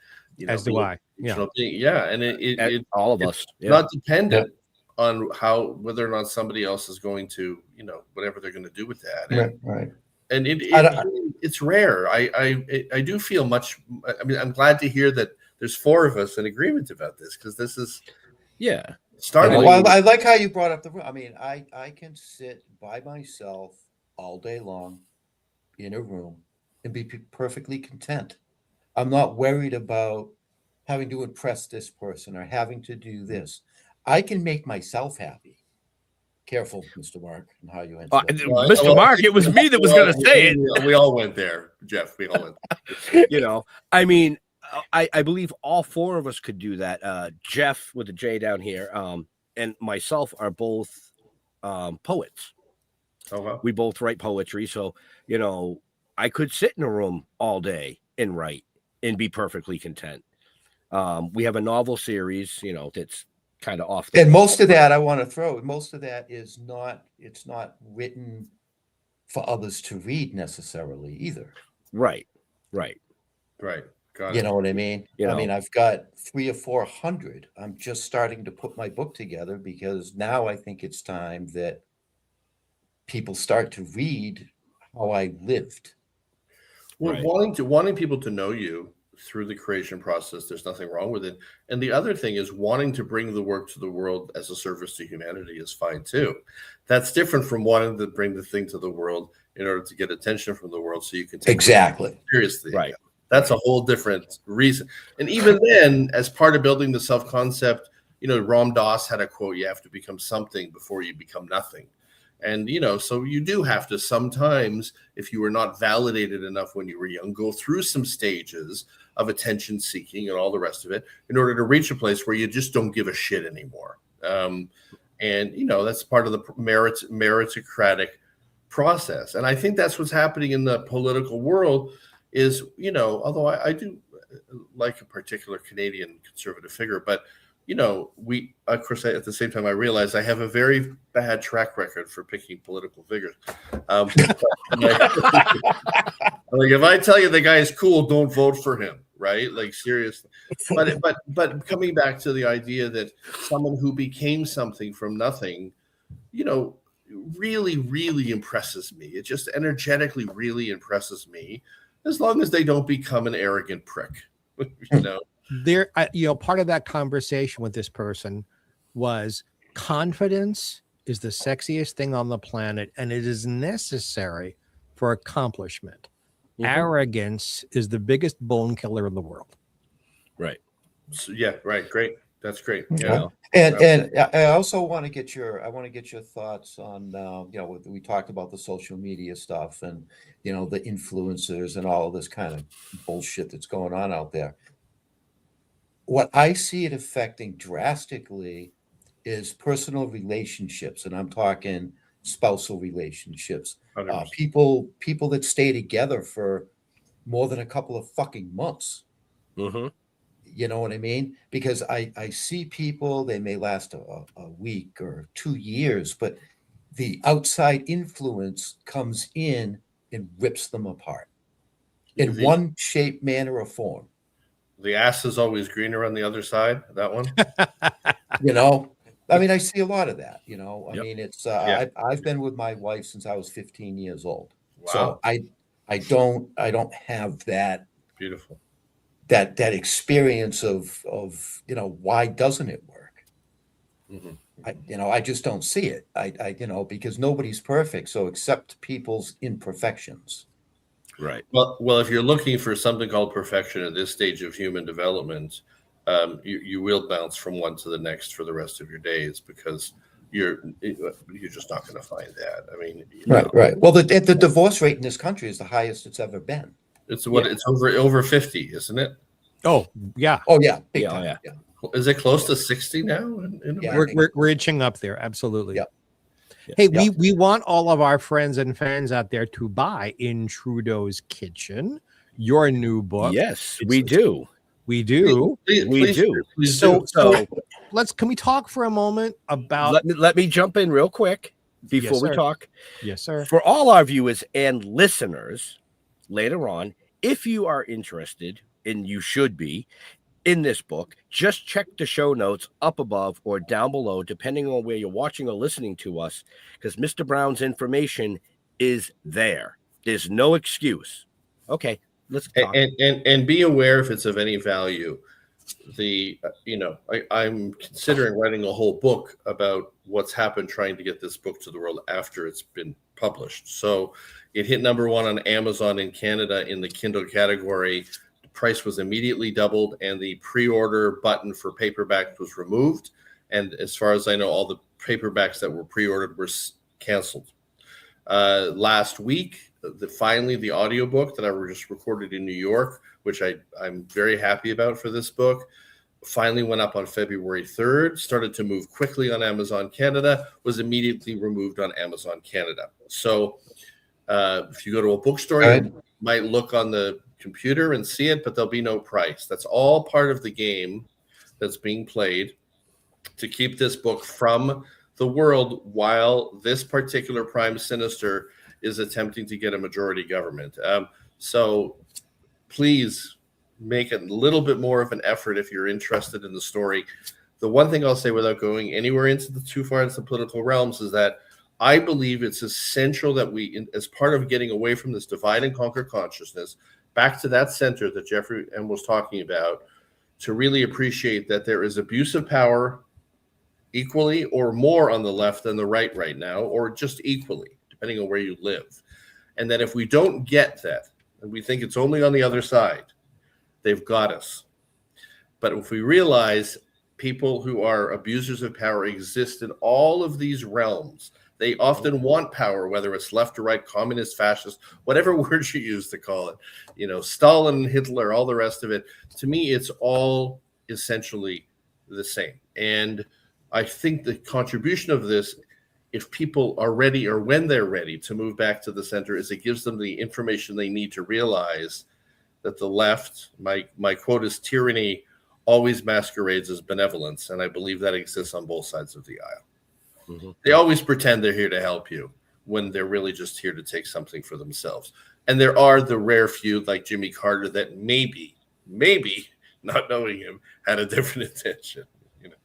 As do I. Yeah. And it all of us. Not dependent on whether or not somebody else is going to, whatever they're going to do with that. Right. And it's rare. I do feel much. I mean, I'm glad to hear that there's four of us in agreement about this, because this is starting. Well, I like how you brought up the room. I mean, I can sit by myself all day long in a room and be perfectly content. I'm not worried about having to impress this person or having to do this. I can make myself happy. Careful, Mr. Mark, and how you answer. Mr. Mark, it was me that was going to say it. We all went there, Jeff. We all went there. I mean, I believe all four of us could do that. Jeff with the J down here, and myself are both poets. Oh, wow. We both write poetry. So, I could sit in a room all day and write and be perfectly content. We have a novel series, that's kind of off. And most of that I want to throw. Most of that is not. It's not written for others to read necessarily either. Right. Got it. You know what I mean? I mean, I've got 300 or 400. I'm just starting to put my book together because now I think it's time that people start to read how I lived. Well, wanting people to know you through the creation process, there's nothing wrong with it. And the other thing is wanting to bring the work to the world as a service to humanity is fine too. That's different from wanting to bring the thing to the world in order to get attention from the world so you can take it seriously. Right. That's a whole different reason. And even then, as part of building the self-concept, Ram Dass had a quote, you have to become something before you become nothing. And, so you do have to sometimes, if you were not validated enough when you were young, go through some stages of attention seeking and all the rest of it in order to reach a place where you just don't give a shit anymore. And, that's part of the meritocratic process. And I think that's what's happening in the political world is, although I do like a particular Canadian conservative figure, but, we, of course, at the same time, I realize I have a very bad track record for picking political figures. Like, if I tell you the guy is cool, don't vote for him, right? Like, seriously. But coming back to the idea that someone who became something from nothing, really, really impresses me. It just energetically really impresses me, as long as they don't become an arrogant prick, There, part of that conversation with this person was confidence is the sexiest thing on the planet, and it is necessary for accomplishment. Mm-hmm. Arrogance is the biggest bone killer in the world. Right. So, yeah. Right. Great. That's great. Yeah. And I also want to get your thoughts on, we talked about the social media stuff and, the influencers and all of this kind of bullshit that's going on out there. What I see it affecting drastically is personal relationships. And I'm talking spousal relationships, people that stay together for more than a couple of fucking months. Mm-hmm. You know what I mean? Because I see people, they may last a week or 2 years, but the outside influence comes in and rips them apart in one shape, manner, or form. The ass is always greener on the other side. That one. I mean, I see a lot of that, I mean, it's, I've been with my wife since I was 15 years old. Wow. So I don't have that. Beautiful. That experience of why doesn't it work? Mm-hmm. I just don't see it. I because nobody's perfect. So accept people's imperfections. Right. Well, if you're looking for something called perfection at this stage of human development, you will bounce from one to the next for the rest of your days, because you're just not going to find that. I mean, right. Well, the divorce rate in this country is the highest it's ever been. It's it's over 50, isn't it? Oh yeah. Oh yeah. Big time. Yeah. Is it close to 60 now? We're inching up there. Absolutely. Yep. Hey, we want all of our friends and fans out there to buy In Trudeau's Kitchen, your new book. Yes, we do. We do. Please do. So can we talk for a moment about? Let me jump in real quick before we talk. Yes, sir. For all our viewers and listeners later on, if you are interested, and you should be, in this book, just check the show notes up above or down below, depending on where you're watching or listening to us, because Mr. Brown's information is there. There's no excuse. Okay, let's talk. And be aware if it's of any value. I'm considering writing a whole book about what's happened trying to get this book to the world after it's been published. So it hit number 1 on Amazon in Canada in the Kindle category. The price was immediately doubled, and the pre-order button for paperback was removed. And as far as I know, all the paperbacks that were pre-ordered were canceled. Last week, finally, the audiobook that I just recorded in New York, which I'm very happy about for this book, finally went up on February 3rd, started to move quickly on Amazon Canada, was immediately removed on Amazon Canada. So if you go to a bookstore, you might look on the computer and see it, but there'll be no price. That's all part of the game that's being played to keep this book from the world while this particular prime sinister is attempting to get a majority government. So please make a little bit more of an effort if you're interested in the story. The one thing I'll say without going anywhere too far into the political realms is that I believe it's essential that we, as part of getting away from this divide and conquer consciousness, back to that center that Jeffrey M. was talking about, to really appreciate that there is abuse of power equally or more on the left than the right now, or just equally, depending on where you live. And that if we don't get that, and we think it's only on the other side, they've got us. But if we realize people who are abusers of power exist in all of these realms, they often want power, whether it's left or right, communist, fascist, whatever word you use to call it, Stalin, Hitler, all the rest of it. To me, it's all essentially the same. And I think the contribution of this, if people are ready or when they're ready to move back to the center, is it gives them the information they need to realize that the left, my quote is, tyranny always masquerades as benevolence. And I believe that exists on both sides of the aisle. Mm-hmm. They always pretend they're here to help you when they're really just here to take something for themselves. And there are the rare few like Jimmy Carter that maybe, not knowing him, had a different intention. You know,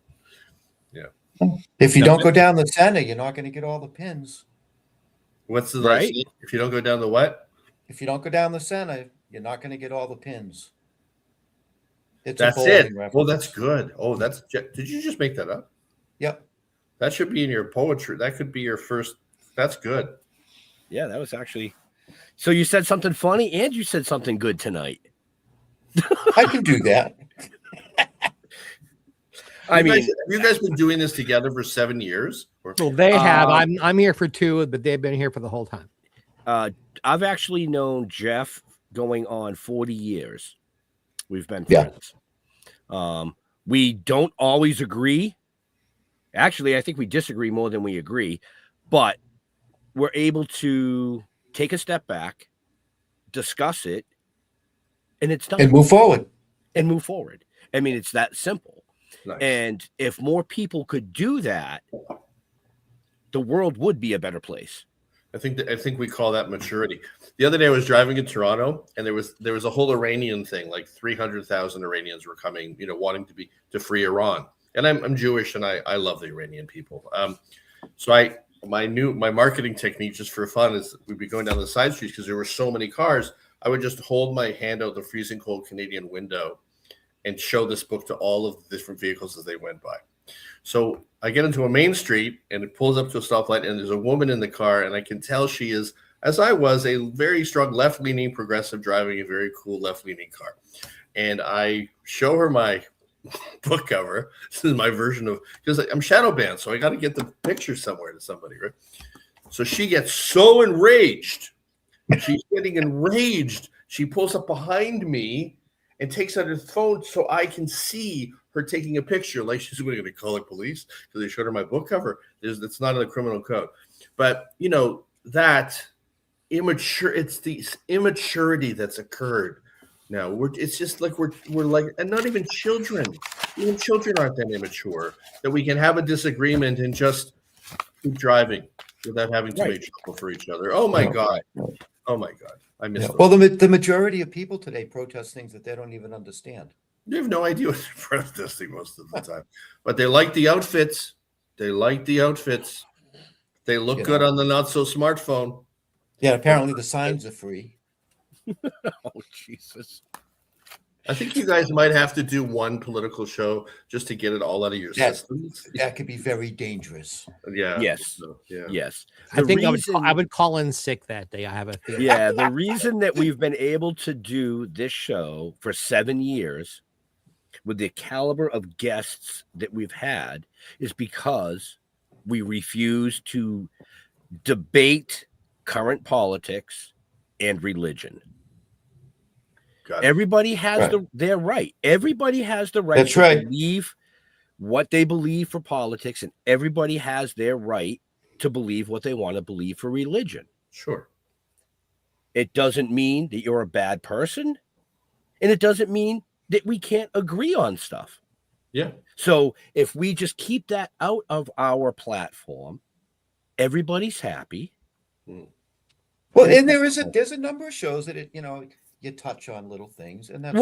yeah. If you don't go down the center, you're not going to get all the pins. What's the right? If you don't go down the what? If you don't go down the center, you're not going to get all the pins. That's it. Oh, that's good. Oh, did you just make that up? Yep. That should be in your poetry. That could be your first. That's good. Yeah, that was actually. So you said something funny and you said something good tonight. I can do that. Have you guys been doing this together for 7 years? Well, they have. I'm here for 2, but they've been here for the whole time. I've actually known Jeff going on 40 years. We've been friends. We don't always agree. Actually, I think we disagree more than we agree, but we're able to take a step back, discuss it, and it's done. And move forward. I mean, it's that simple. Nice. And if more people could do that, the world would be a better place. I think we call that maturity. The other day I was driving in Toronto, and there was a whole Iranian thing, like 300,000 Iranians were coming, wanting to free Iran. And I'm Jewish, and I love the Iranian people. So my marketing technique, just for fun, is we'd be going down the side streets because there were so many cars. I would just hold my hand out the freezing cold Canadian window and show this book to all of the different vehicles as they went by. So I get into a main street, and it pulls up to a stoplight, and there's a woman in the car, and I can tell she is, as I was, a very strong left-leaning progressive driving a very cool left-leaning car. And I show her my book cover. This is my version of, because I'm shadow banned, so I got to get the picture somewhere to somebody, right? So she gets so enraged. She's getting enraged. She pulls up behind me and takes out her phone so I can see her taking a picture, like she's going to call the police because they showed her my book cover. It's not in the criminal code, but that immature. It's the immaturity that's occurred. Now it's just like we're like, and not even children. Even children aren't that immature that we can have a disagreement and just keep driving without having to make trouble for each other. Oh my God. Oh my God. I miss Well, the majority of people today protest things that they don't even understand. They have no idea what they're protesting most of the time, but they like the outfits. They look good on the not so smartphone. Yeah, apparently the signs are free. Oh, Jesus. I think you guys might have to do one political show just to get it all out of your system. That could be very dangerous. Yeah. Yes. So, yeah. Yes. I think I would call in sick that day. I have a feeling. Yeah. The reason that we've been able to do this show for 7 years with the caliber of guests that we've had is because we refuse to debate current politics and religion. Everybody has their right. Everybody has the right to believe what they believe for politics, and everybody has their right to believe what they want to believe for religion. Sure. It doesn't mean that you're a bad person, and it doesn't mean that we can't agree on stuff. Yeah. So if we just keep that out of our platform, everybody's happy. Well, and there's a number of shows that you touch on little things, and that's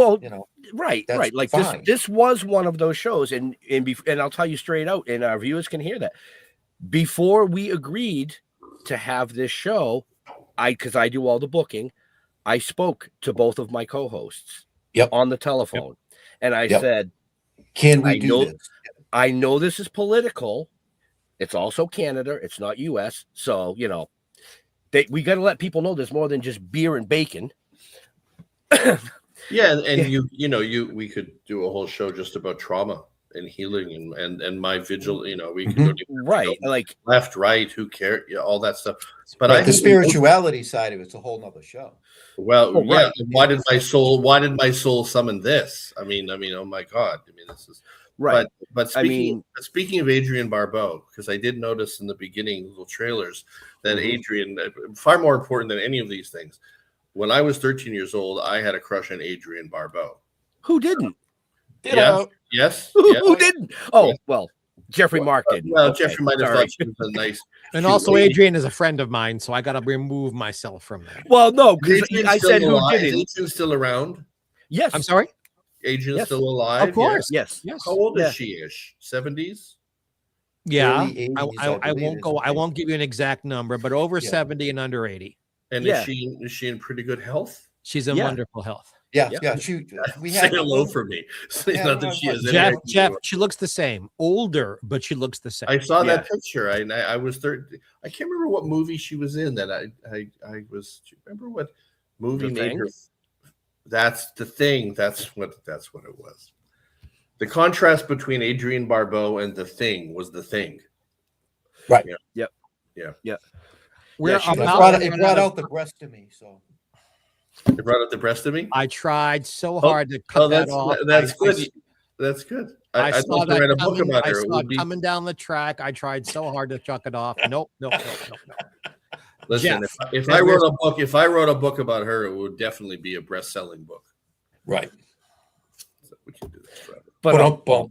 right. Like fine. this was one of those shows, and I'll tell you straight out, and our viewers can hear that. Before we agreed to have this show, because I do all the booking, I spoke to both of my co-hosts on the telephone, and I said, "Can we do this? I know this is political. It's also Canada. It's not U.S. So we got to let people know there's more than just beer and bacon." We could do a whole show just about trauma and healing and my vigil. We can go like left, right, who cares, all that stuff. But the spirituality side of it's a whole nother show. Well, Why did my soul summon this? I mean, oh my God. I mean, this is Right. But I speaking of Adrienne Barbeau, because I did notice in the beginning little trailers that Adrienne, far more important than any of these things, when I was 13 years old, I had a crush on Adrienne Barbeau. Who didn't? Yes. Who didn't? Oh, Yes. well, Jeffrey Mark didn't. Well, Okay, Jeffrey might have sorry. thought she was a nice. And cute also, lady. Adrienne is a friend of mine, so I got to remove myself from that. Well, no, because Adrienne's I still said who alive? didn't. Is Adrienne still around? Yes. I'm sorry? Adrienne's Yes. still alive? Of course. Yes. Yes. How old Yeah. is she-ish? 70s? Yeah. Early 80s, I believe, won't go. isn't I it? won't give you an exact number, but over Yeah. 70 and under 80. And Yeah. is she in pretty good health? She's in Yeah. wonderful health. Yeah, Yeah. yeah. We Say had hello for me. Yeah, Not that no, she is. Jeff, she looks the same. Older, but she looks the same. I saw Yeah. that picture. I was third. I can't remember what movie she was in. That I was. Do you remember what movie The made Thing? her? That's the thing. That's what it was. The contrast between Adrienne Barbeau and The Thing was The Thing. Right. Yeah. We're Yeah, she it does. about to brought run out of- out the breast to me. So It brought out the breast of me. I tried so hard to cut Oh, that off. that's I- good. That's good. I I'd saw love to that write a book coming. about I her. It saw would it be. coming down the track. I tried so hard to chuck it off. Nope. Listen, Jeff, if I wrote a book about her, it would definitely be a best-selling book. right. So we can do that forever. But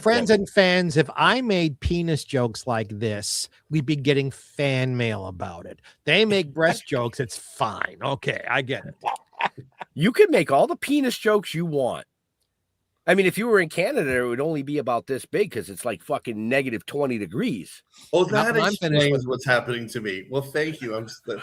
Friends and fans, if I made penis jokes like this, we'd be getting fan mail about it. They make breast jokes. It's fine. Okay, I get it. you can make all the penis jokes you want. I mean, if you were in Canada, it would only be about this big because it's like fucking negative 20 degrees. Oh, Not that when I'm finished explains with- what's happening to me. Well, thank you. Actually,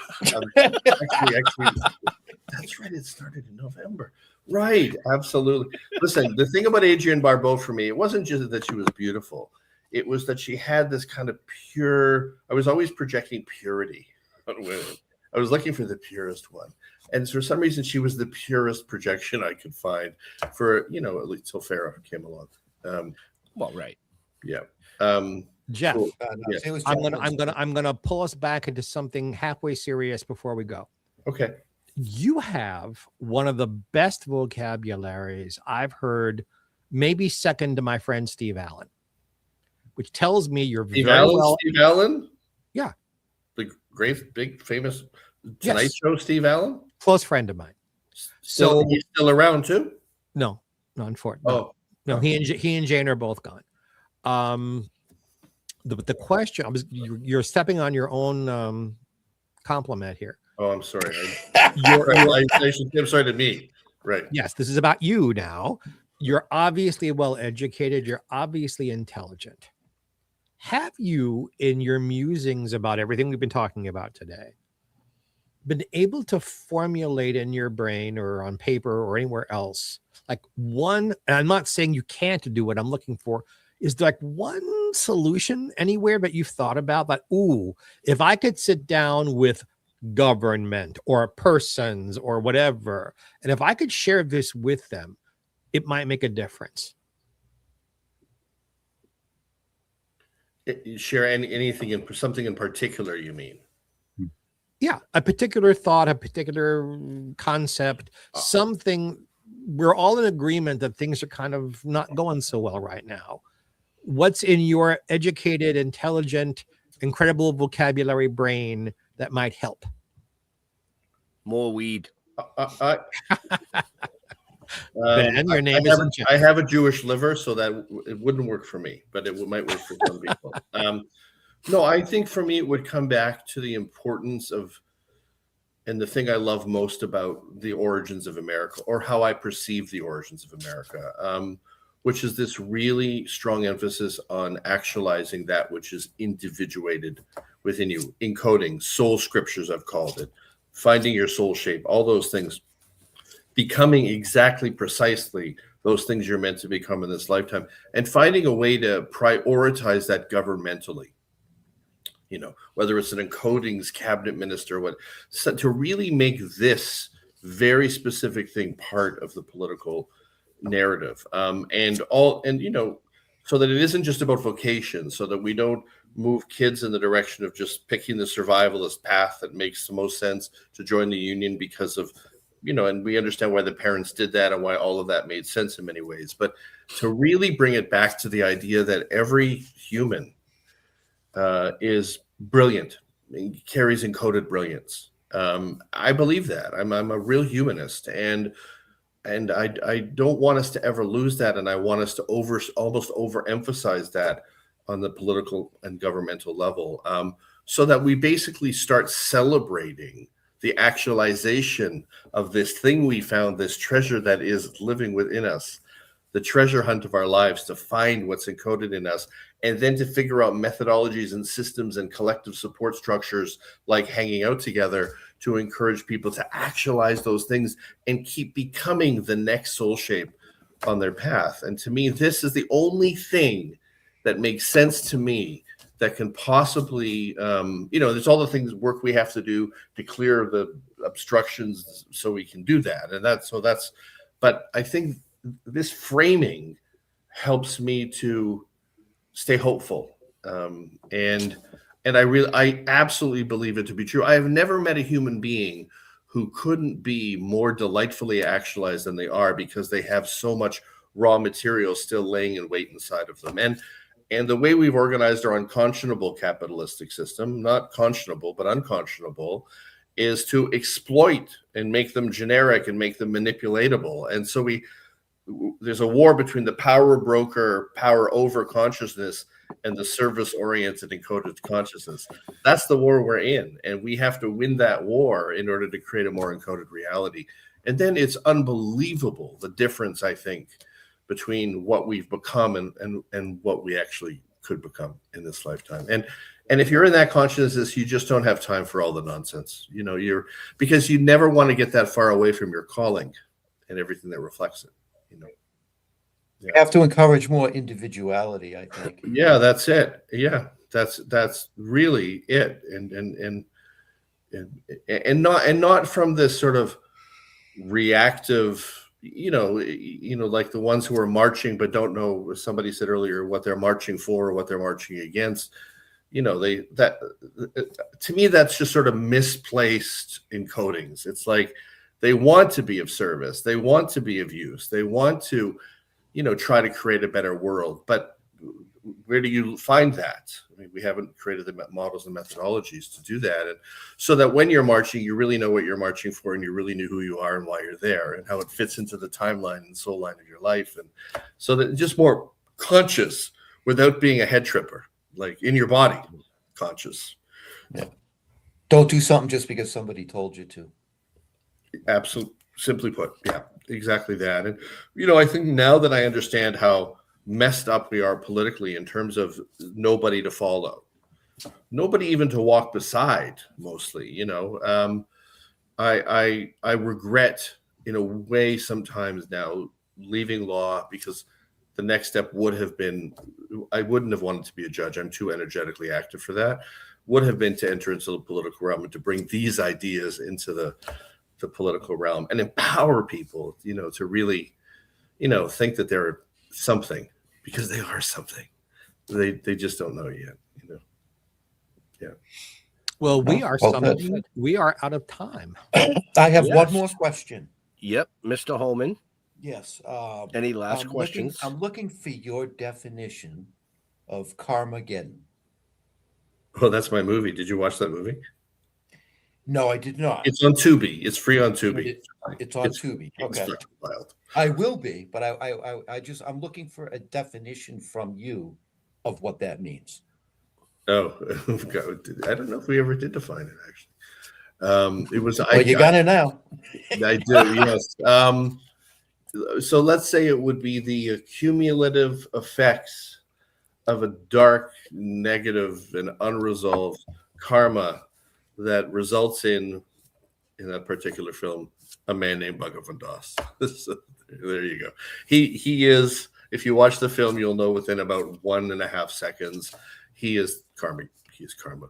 that's right. It started in November. Right. Absolutely. Listen, the thing about Adrienne Barbeau for me, it wasn't just that she was beautiful. It was that she had this kind of pure, I was always projecting purity on women. I was looking for the purest one. And for some reason, she was the purest projection I could find for, at least till Farrah came along. Well, right. Yeah. Jeff, Cool. No, it was I'm gonna pull us back into something halfway serious before we go. Okay. You have one of the best vocabularies I've heard, maybe second to my friend Steve Allen, which tells me you're Steve very Allen? well. Steve Allen? Yeah. The great, big, famous Tonight Yes. Show Steve Allen? Close friend of mine. So So he's still around too? no, unfortunately. Oh, No, he and Jane are both gone. The question you're stepping on your own compliment here. oh, I'm sorry. You're- I should give sorry to me. Right. yes, this is about you now. You're obviously well educated. You're obviously intelligent. Have you, in your musings about everything we've been talking about today, been able to formulate in your brain or on paper or anywhere else, like one, and I'm not saying you can't do what I'm looking for, is there like one solution anywhere that you've thought about that, ooh, if I could sit down with government or persons or whatever, and if I could share this with them, it might make a difference? Share anything in something in particular, you mean? Yeah, a particular thought, a particular concept, something. We're all in agreement that things are kind of not going so well right now. What's in your educated, intelligent, incredible vocabulary brain that might help? More weed. Ben, your name isn't Jeff. I have a Jewish liver, so that it wouldn't work for me, but it might work for some people. No, I think for me, it would come back to the importance of, and the thing I love most about the origins of America, or how I perceive the origins of America, which is this really strong emphasis on actualizing that which is individuated within you, encoding soul scriptures, I've called it, finding your soul shape, all those things, becoming exactly precisely those things you're meant to become in this lifetime, and finding a way to prioritize that governmentally. Whether it's an encodings cabinet minister, to really make this very specific thing part of the political narrative, so that it isn't just about vocation, so that we don't move kids in the direction of just picking the survivalist path that makes the most sense to join the union because of, and we understand why the parents did that and why all of that made sense in many ways. But to really bring it back to the idea that every human is brilliant, carries encoded brilliance. I believe that. I'm a real humanist, and I don't want us to ever lose that, and I want us to almost overemphasize that on the political and governmental level, so that we basically start celebrating the actualization of this thing we found, this treasure that is living within us, the treasure hunt of our lives, to find what's encoded in us, and then to figure out methodologies and systems and collective support structures like hanging out together to encourage people to actualize those things and keep becoming the next soul shape on their path. And to me, this is the only thing that makes sense to me that can possibly, there's all the things, work we have to do to clear the obstructions so we can do that. But I think this framing helps me to stay hopeful. And I absolutely believe it to be true. I have never met a human being who couldn't be more delightfully actualized than they are, because they have so much raw material still laying in wait inside of them. And the way we've organized our unconscionable capitalistic system, not conscionable, but unconscionable, is to exploit and make them generic and make them manipulatable. And so there's a war between the power broker, power over consciousness, and the service-oriented encoded consciousness. That's the war we're in, and we have to win that war in order to create a more encoded reality. And then it's unbelievable, the difference, I think, between what we've become and what we actually could become in this lifetime. And if you're in that consciousness, you just don't have time for all the nonsense. Because you never want to get that far away from your calling and everything that reflects it. Yeah. You have to encourage more individuality, I think. Yeah, that's it. Yeah, that's really it. And not from this sort of reactive, like the ones who are marching but don't know, somebody said earlier, what they're marching for or what they're marching against. To me, that's just sort of misplaced encodings. It's like they want to be of service, they want to be of use, they want to try to create a better world. But where do you find that? I mean, we haven't created the models and methodologies to do that. And so that when you're marching, you really know what you're marching for, and you really know who you are and why you're there, and how it fits into the timeline and soul line of your life. And so that just more conscious without being a head tripper, like in your body, conscious. Yeah. Don't do something just because somebody told you to. Absolutely. Simply put, yeah, exactly that. And, I think now that I understand how messed up we are politically in terms of nobody to follow, nobody even to walk beside, mostly, I regret in a way sometimes now leaving law, because the next step would have been, I wouldn't have wanted to be a judge. I'm too energetically active for that. Would have been to enter into the political realm and to bring these ideas into the political realm and empower people, to really, think that they're something, because they are something. They just don't know yet, Yeah. Well, we are something. We are out of time. I have one more question. Yep, Mr. Holman. Yes. Any last questions? I'm looking for your definition of Carmageddon. Oh, that's my movie. Did you watch that movie? No, I did not. It's on Tubi. It's free on Tubi. It's on Tubi. Okay. It's wild. I will be, but I'm looking for a definition from you of what that means. Oh, I don't know if we ever did define it, actually. It was. Well, you got it now. I do. Yes. So let's say it would be the cumulative effects of a dark, negative, and unresolved karma that results in that particular film, a man named Bhagavan Das. So, there you go. He is, if you watch the film, you'll know within about 1.5 seconds, he is karma. He is karma.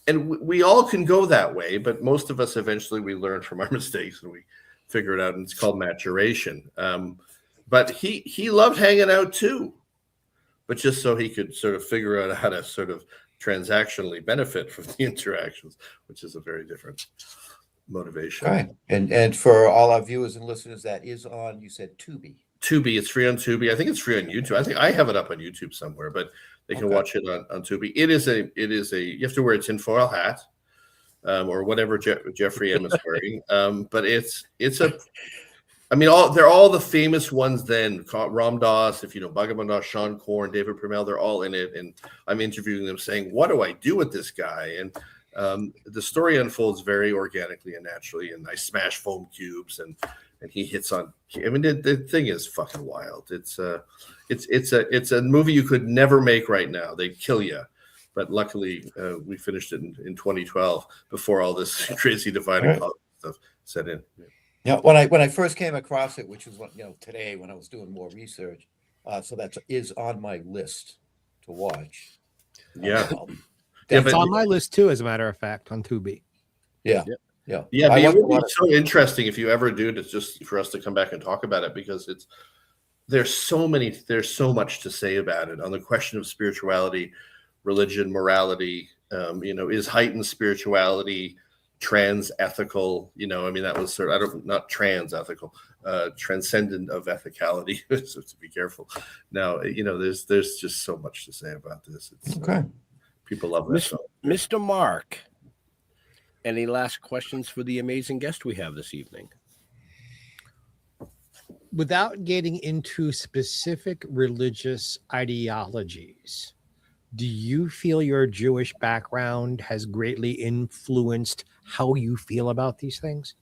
And we all can go that way, but most of us eventually we learn from our mistakes and we figure it out, and it's called maturation. But he loved hanging out too, but just so he could sort of figure out how to sort of transactionally benefit from the interactions, which is a very different motivation. All right. And for all our viewers and listeners, that is on, you said Tubi. Tubi. It's free on Tubi. I think it's free on YouTube. I think I have it up on YouTube somewhere, but they can watch it on Tubi. It is a you have to wear a tinfoil hat, or whatever Jeffrey M is wearing. But it's a, I mean, they're all the famous ones then. Ram Dass, if you know Bhagavan Das, Sean Korn, David Permel, they're all in it. And I'm interviewing them saying, what do I do with this guy? And the story unfolds very organically and naturally. And I smash foam cubes and he hits on, I mean, the thing is fucking wild. It's a movie you could never make right now. They'd kill you. But luckily, we finished it in 2012 before all this crazy divide and conquer stuff set in. Yeah, when I first came across it, which was today when I was doing more research, so that is on my list to watch. Yeah, it's on my list too, as a matter of fact, on Tubi. Yeah. But it would be so interesting if you ever do, to just for us to come back and talk about it, because there's so much to say about it on the question of spirituality, religion, morality. Is heightened spirituality trans ethical? I mean, that was sort of, not trans ethical, transcendent of ethicality. So to be careful. Now, there's just so much to say about this. It's okay. People love this. Mr. Mark, any last questions for the amazing guest we have this evening? Without getting into specific religious ideologies, do you feel your Jewish background has greatly influenced how you feel about these things?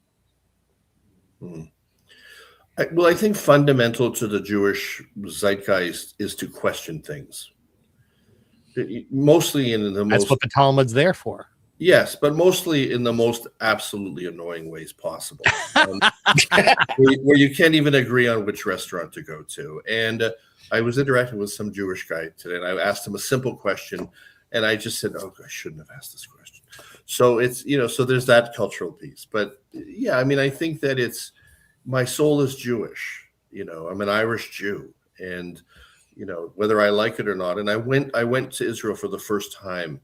I think fundamental to the Jewish zeitgeist is to question things. Mostly in the most... That's what the Talmud's there for. Yes, but mostly in the most absolutely annoying ways possible. Where you can't even agree on which restaurant to go to. And I was interacting with some Jewish guy today, and I asked him a simple question, and I just said, I shouldn't have asked this question. So it's, so there's that cultural piece. But yeah, I mean, I think that my soul is Jewish. I'm an Irish Jew, and, whether I like it or not. And I went to Israel for the first time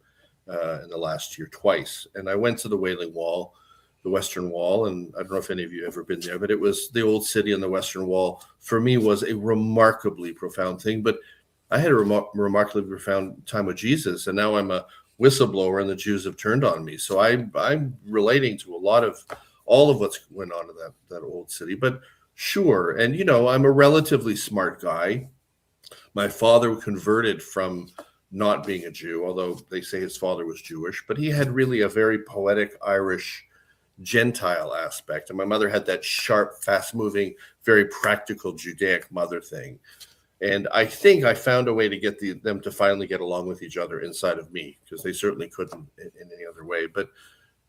in the last year, twice. And I went to the Wailing Wall, the Western Wall. And I don't know if any of you have ever been there, but it was the old city on the Western Wall. For me, was a remarkably profound thing. But I had a remarkably profound time with Jesus. And now I'm a whistleblower and the Jews have turned on me. So I'm relating to all of what's went on in that old city. But sure. And, I'm a relatively smart guy. My father converted from not being a Jew, although they say his father was Jewish, but he had really a very poetic Irish Gentile aspect. And my mother had that sharp, fast-moving, very practical Judaic mother thing. And I think I found a way to get them to finally get along with each other inside of me, because they certainly couldn't in any other way. But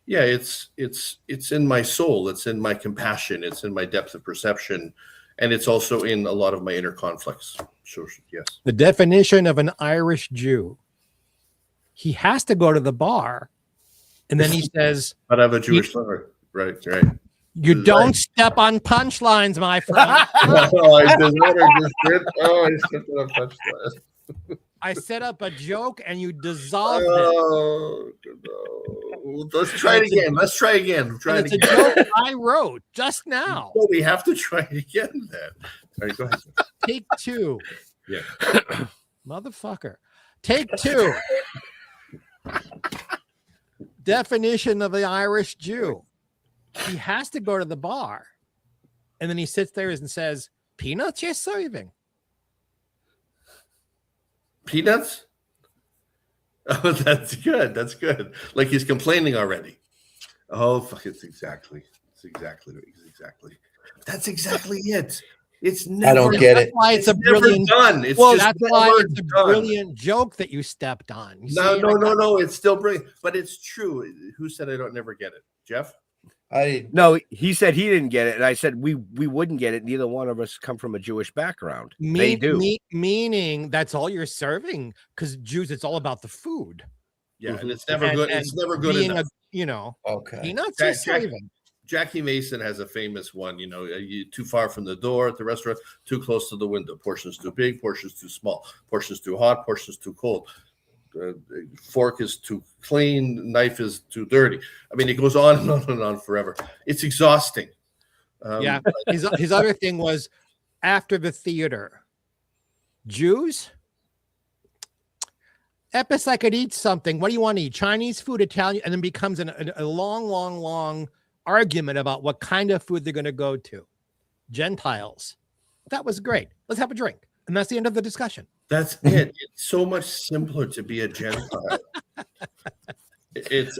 yeah, it's in my soul. It's in my compassion. It's in my depth of perception. And it's also in a lot of my inner conflicts. So, yes. The definition of an Irish Jew: he has to go to the bar, and then he says, "But I have a Jewish lover." Right. You don't step on punchlines, my friend. I stepped on a punchline. I set up a joke, and you dissolved it. No. Let's try it again. It's a joke I wrote just now. Well, we have to try it again then. All right, go ahead. Take two. Yeah. Motherfucker. Take two. Definition of the Irish Jew: he has to go to the bar, and then he sits there and says, "Peanuts you're serving." Peanuts? Oh, that's good. That's good. Like he's complaining already. Oh, fuck! It's exactly. That's exactly it. It's never. I don't get that's it. Why it's a brilliant done. It's well, just that's why it's a done. brilliant joke that you stepped on. You No. It's still brilliant, but it's true. Who said I don't never get it? Jeff? No, he said he didn't get it, and I said we wouldn't get it. Neither one of us come from a Jewish background. They do. Meaning that's all you're serving, because Jews, it's all about the food. Yeah, and it's never good. It's never good enough. Okay. Peanuts you're serving. Jackie Mason has a famous one. You too far from the door at the restaurant, too close to the window. Portions too big, portions too small, portions too hot, portions too cold. Fork is too clean, knife is too dirty. I mean, it goes on and on and on forever. It's exhausting. His other thing was after the theater. Jews? Epis, I could eat something. What do you want to eat? Chinese food, Italian? And then becomes a long argument about what kind of food they're going to go to. Gentiles. That was great. Let's have a drink. And that's the end of the discussion. That's it. It's so much simpler to be a Gentile. Let's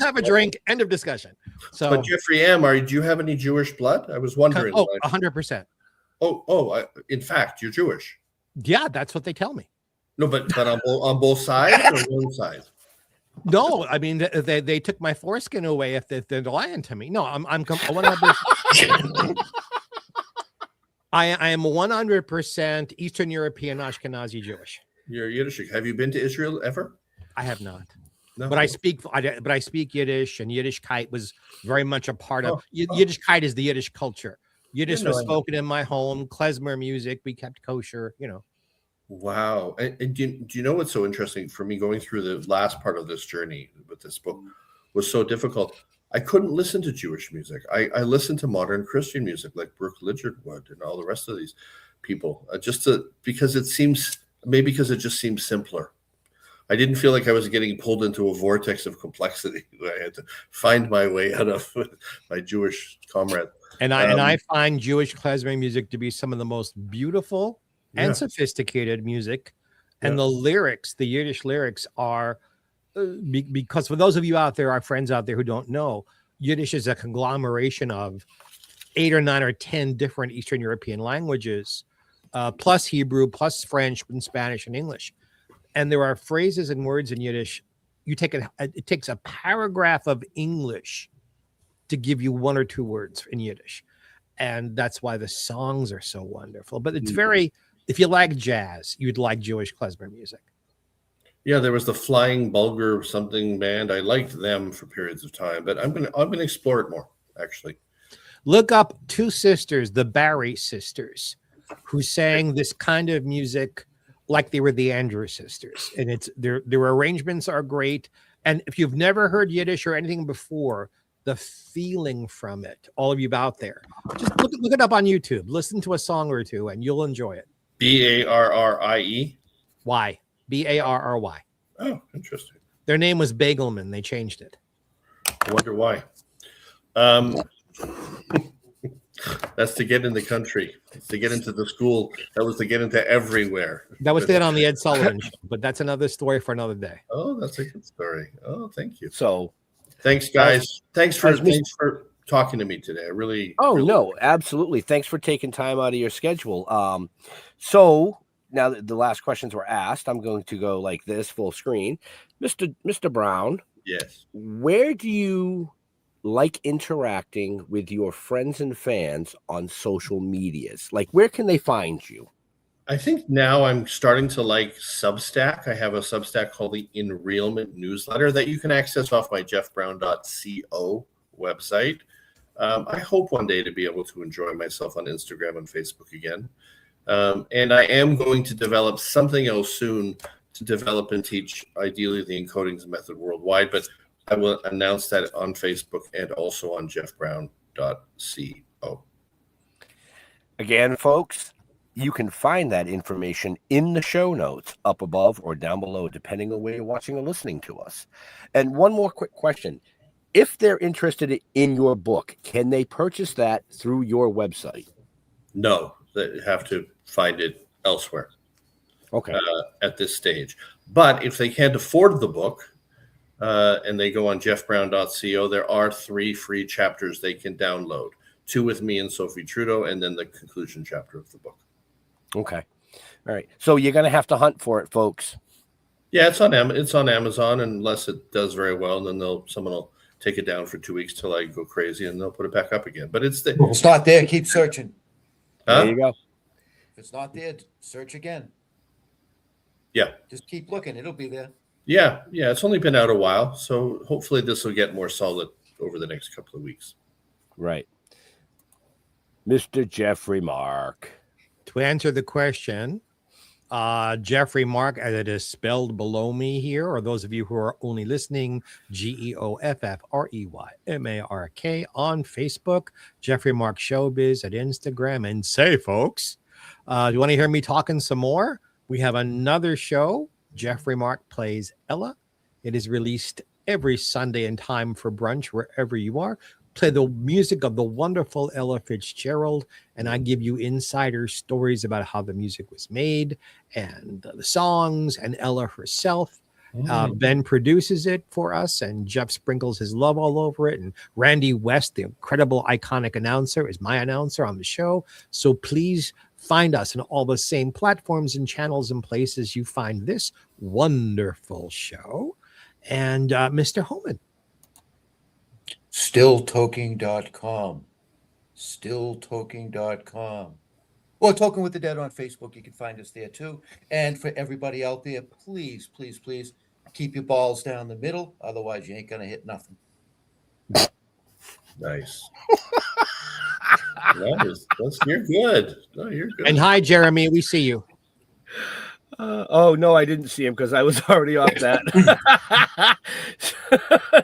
have a drink. End of discussion. So, but Jeffrey M., do you have any Jewish blood? I was wondering. 100%. In fact, you're Jewish. Yeah, that's what they tell me. No, but on both sides or one side? No, I mean they took my foreskin away if they're lying to me. No, I'm 100%. I am 100% Eastern European Ashkenazi Jewish. You're Yiddish. Have you been to Israel ever? I have not. No. But I speak Yiddish, and Yiddishkeit was very much a part of Yiddishkeit is the Yiddish culture. Yiddish was spoken in my home, klezmer music, we kept kosher, Wow. And do you know what's so interesting for me going through the last part of this journey with this book was so difficult? I couldn't listen to Jewish music. I listened to modern Christian music like Brooke Ligertwood and all the rest of these people because it just seems simpler. I didn't feel like I was getting pulled into a vortex of complexity. I had to find my way out of my Jewish comrade. And I find Jewish klezmer music to be some of the most beautiful and sophisticated music. And the lyrics, the Yiddish lyrics are, because for those of you out there, our friends out there who don't know, Yiddish is a conglomeration of 8 or 9 or 10 different Eastern European languages, plus Hebrew, plus French and Spanish and English. And there are phrases and words in Yiddish. It takes a paragraph of English to give you 1 or 2 words in Yiddish. And that's why the songs are so wonderful. But it's if you like jazz, you'd like Jewish klezmer music. Yeah, there was the Flying Bulgar something band. I liked them for periods of time, but I'm gonna explore it more, actually. Look up 2 sisters, the Barry sisters, who sang this kind of music like they were the Andrew sisters. And their arrangements are great. And if you've never heard Yiddish or anything before, the feeling from it, all of you out there, just look it up on YouTube. Listen to a song or 2 and you'll enjoy it. Barrie? Why? Barry. Oh, interesting. Their name was Bagelman. They changed it. I wonder why. That's to get in the country. It's to get into the school. That was to get into everywhere. That was it on the Ed Sullivan show, but that's another story for another day. Oh, that's a good story. Oh, thank you. So, thanks, guys. Thanks for talking to me today. I really. Oh, no, absolutely. Thanks for taking time out of your schedule. So now that the last questions were asked, I'm going to go like this, full screen. Mr. Brown. Yes. Where do you like interacting with your friends and fans on social medias? Like, where can they find you? I think now I'm starting to like Substack. I have a Substack called the Enrealment Newsletter that you can access off my jeffbrown.co website. I hope one day to be able to enjoy myself on Instagram and Facebook again. And I am going to develop something else soon to develop and teach, ideally, the encodings method worldwide. But I will announce that on Facebook and also on jeffbrown.co. Again, folks, you can find that information in the show notes up above or down below, depending on where you're watching or listening to us. And one more quick question. If they're interested in your book, can they purchase that through your website? No, they have to find it elsewhere. Okay. At this stage. But if they can't afford the book and they go on jeffbrown.co, there are 3 free chapters they can download. 2 with me and Sophie Trudeau, and then the conclusion chapter of the book. Okay. All right. So you're going to have to hunt for it, folks. Yeah, it's on Amazon, unless it does very well, and then someone will take it down for 2 weeks till I go crazy, and they'll put it back up again. But it's not there. Keep searching. There you go. If it's not there, search again. Yeah. Just keep looking. It'll be there. Yeah. It's only been out a while, so hopefully this will get more solid over the next couple of weeks. Right. Mr. Jeffrey Mark. To answer the question, Jeffrey Mark, as it is spelled below me here, or those of you who are only listening, GeoffreyMark on Facebook, Jeffrey Mark Showbiz at Instagram. And say, folks, do you want to hear me talking some more? We have another show, Jeffrey Mark Plays Ella. It is released every Sunday in time for brunch, wherever you are. Play the music of the wonderful Ella Fitzgerald, and I give you insider stories about how the music was made and the songs and Ella herself. Ben produces it for us, and Jeff sprinkles his love all over it. And Randy West, the incredible iconic announcer, is my announcer on the show. So please find us on all the same platforms and channels and places you find this wonderful show. And Mr. Holman. Stilltoking.com. Stilltoking.com. Or Toking with the Dead on Facebook. You can find us there too. And for everybody out there, please, please, please keep your balls down the middle. Otherwise, you ain't going to hit nothing. Nice. You're good. No, you're good. And hi, Jeremy. We see you. Oh, no, I didn't see him because I was already off that.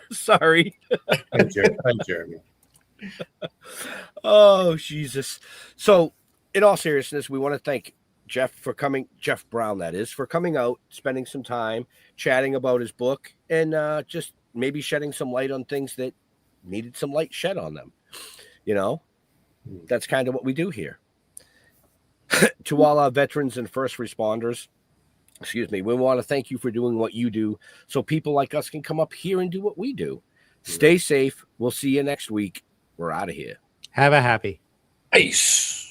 Sorry. Hi, Jeremy. Oh, Jesus. So, in all seriousness, we want to thank Jeff Brown, that is, for coming out, spending some time, chatting about his book, and just maybe shedding some light on things that needed some light shed on them. You know, that's kind of what we do here. To all our veterans and first responders, we want to thank you for doing what you do so people like us can come up here and do what we do. Stay safe. We'll see you next week. We're out of here. Have a happy. Peace.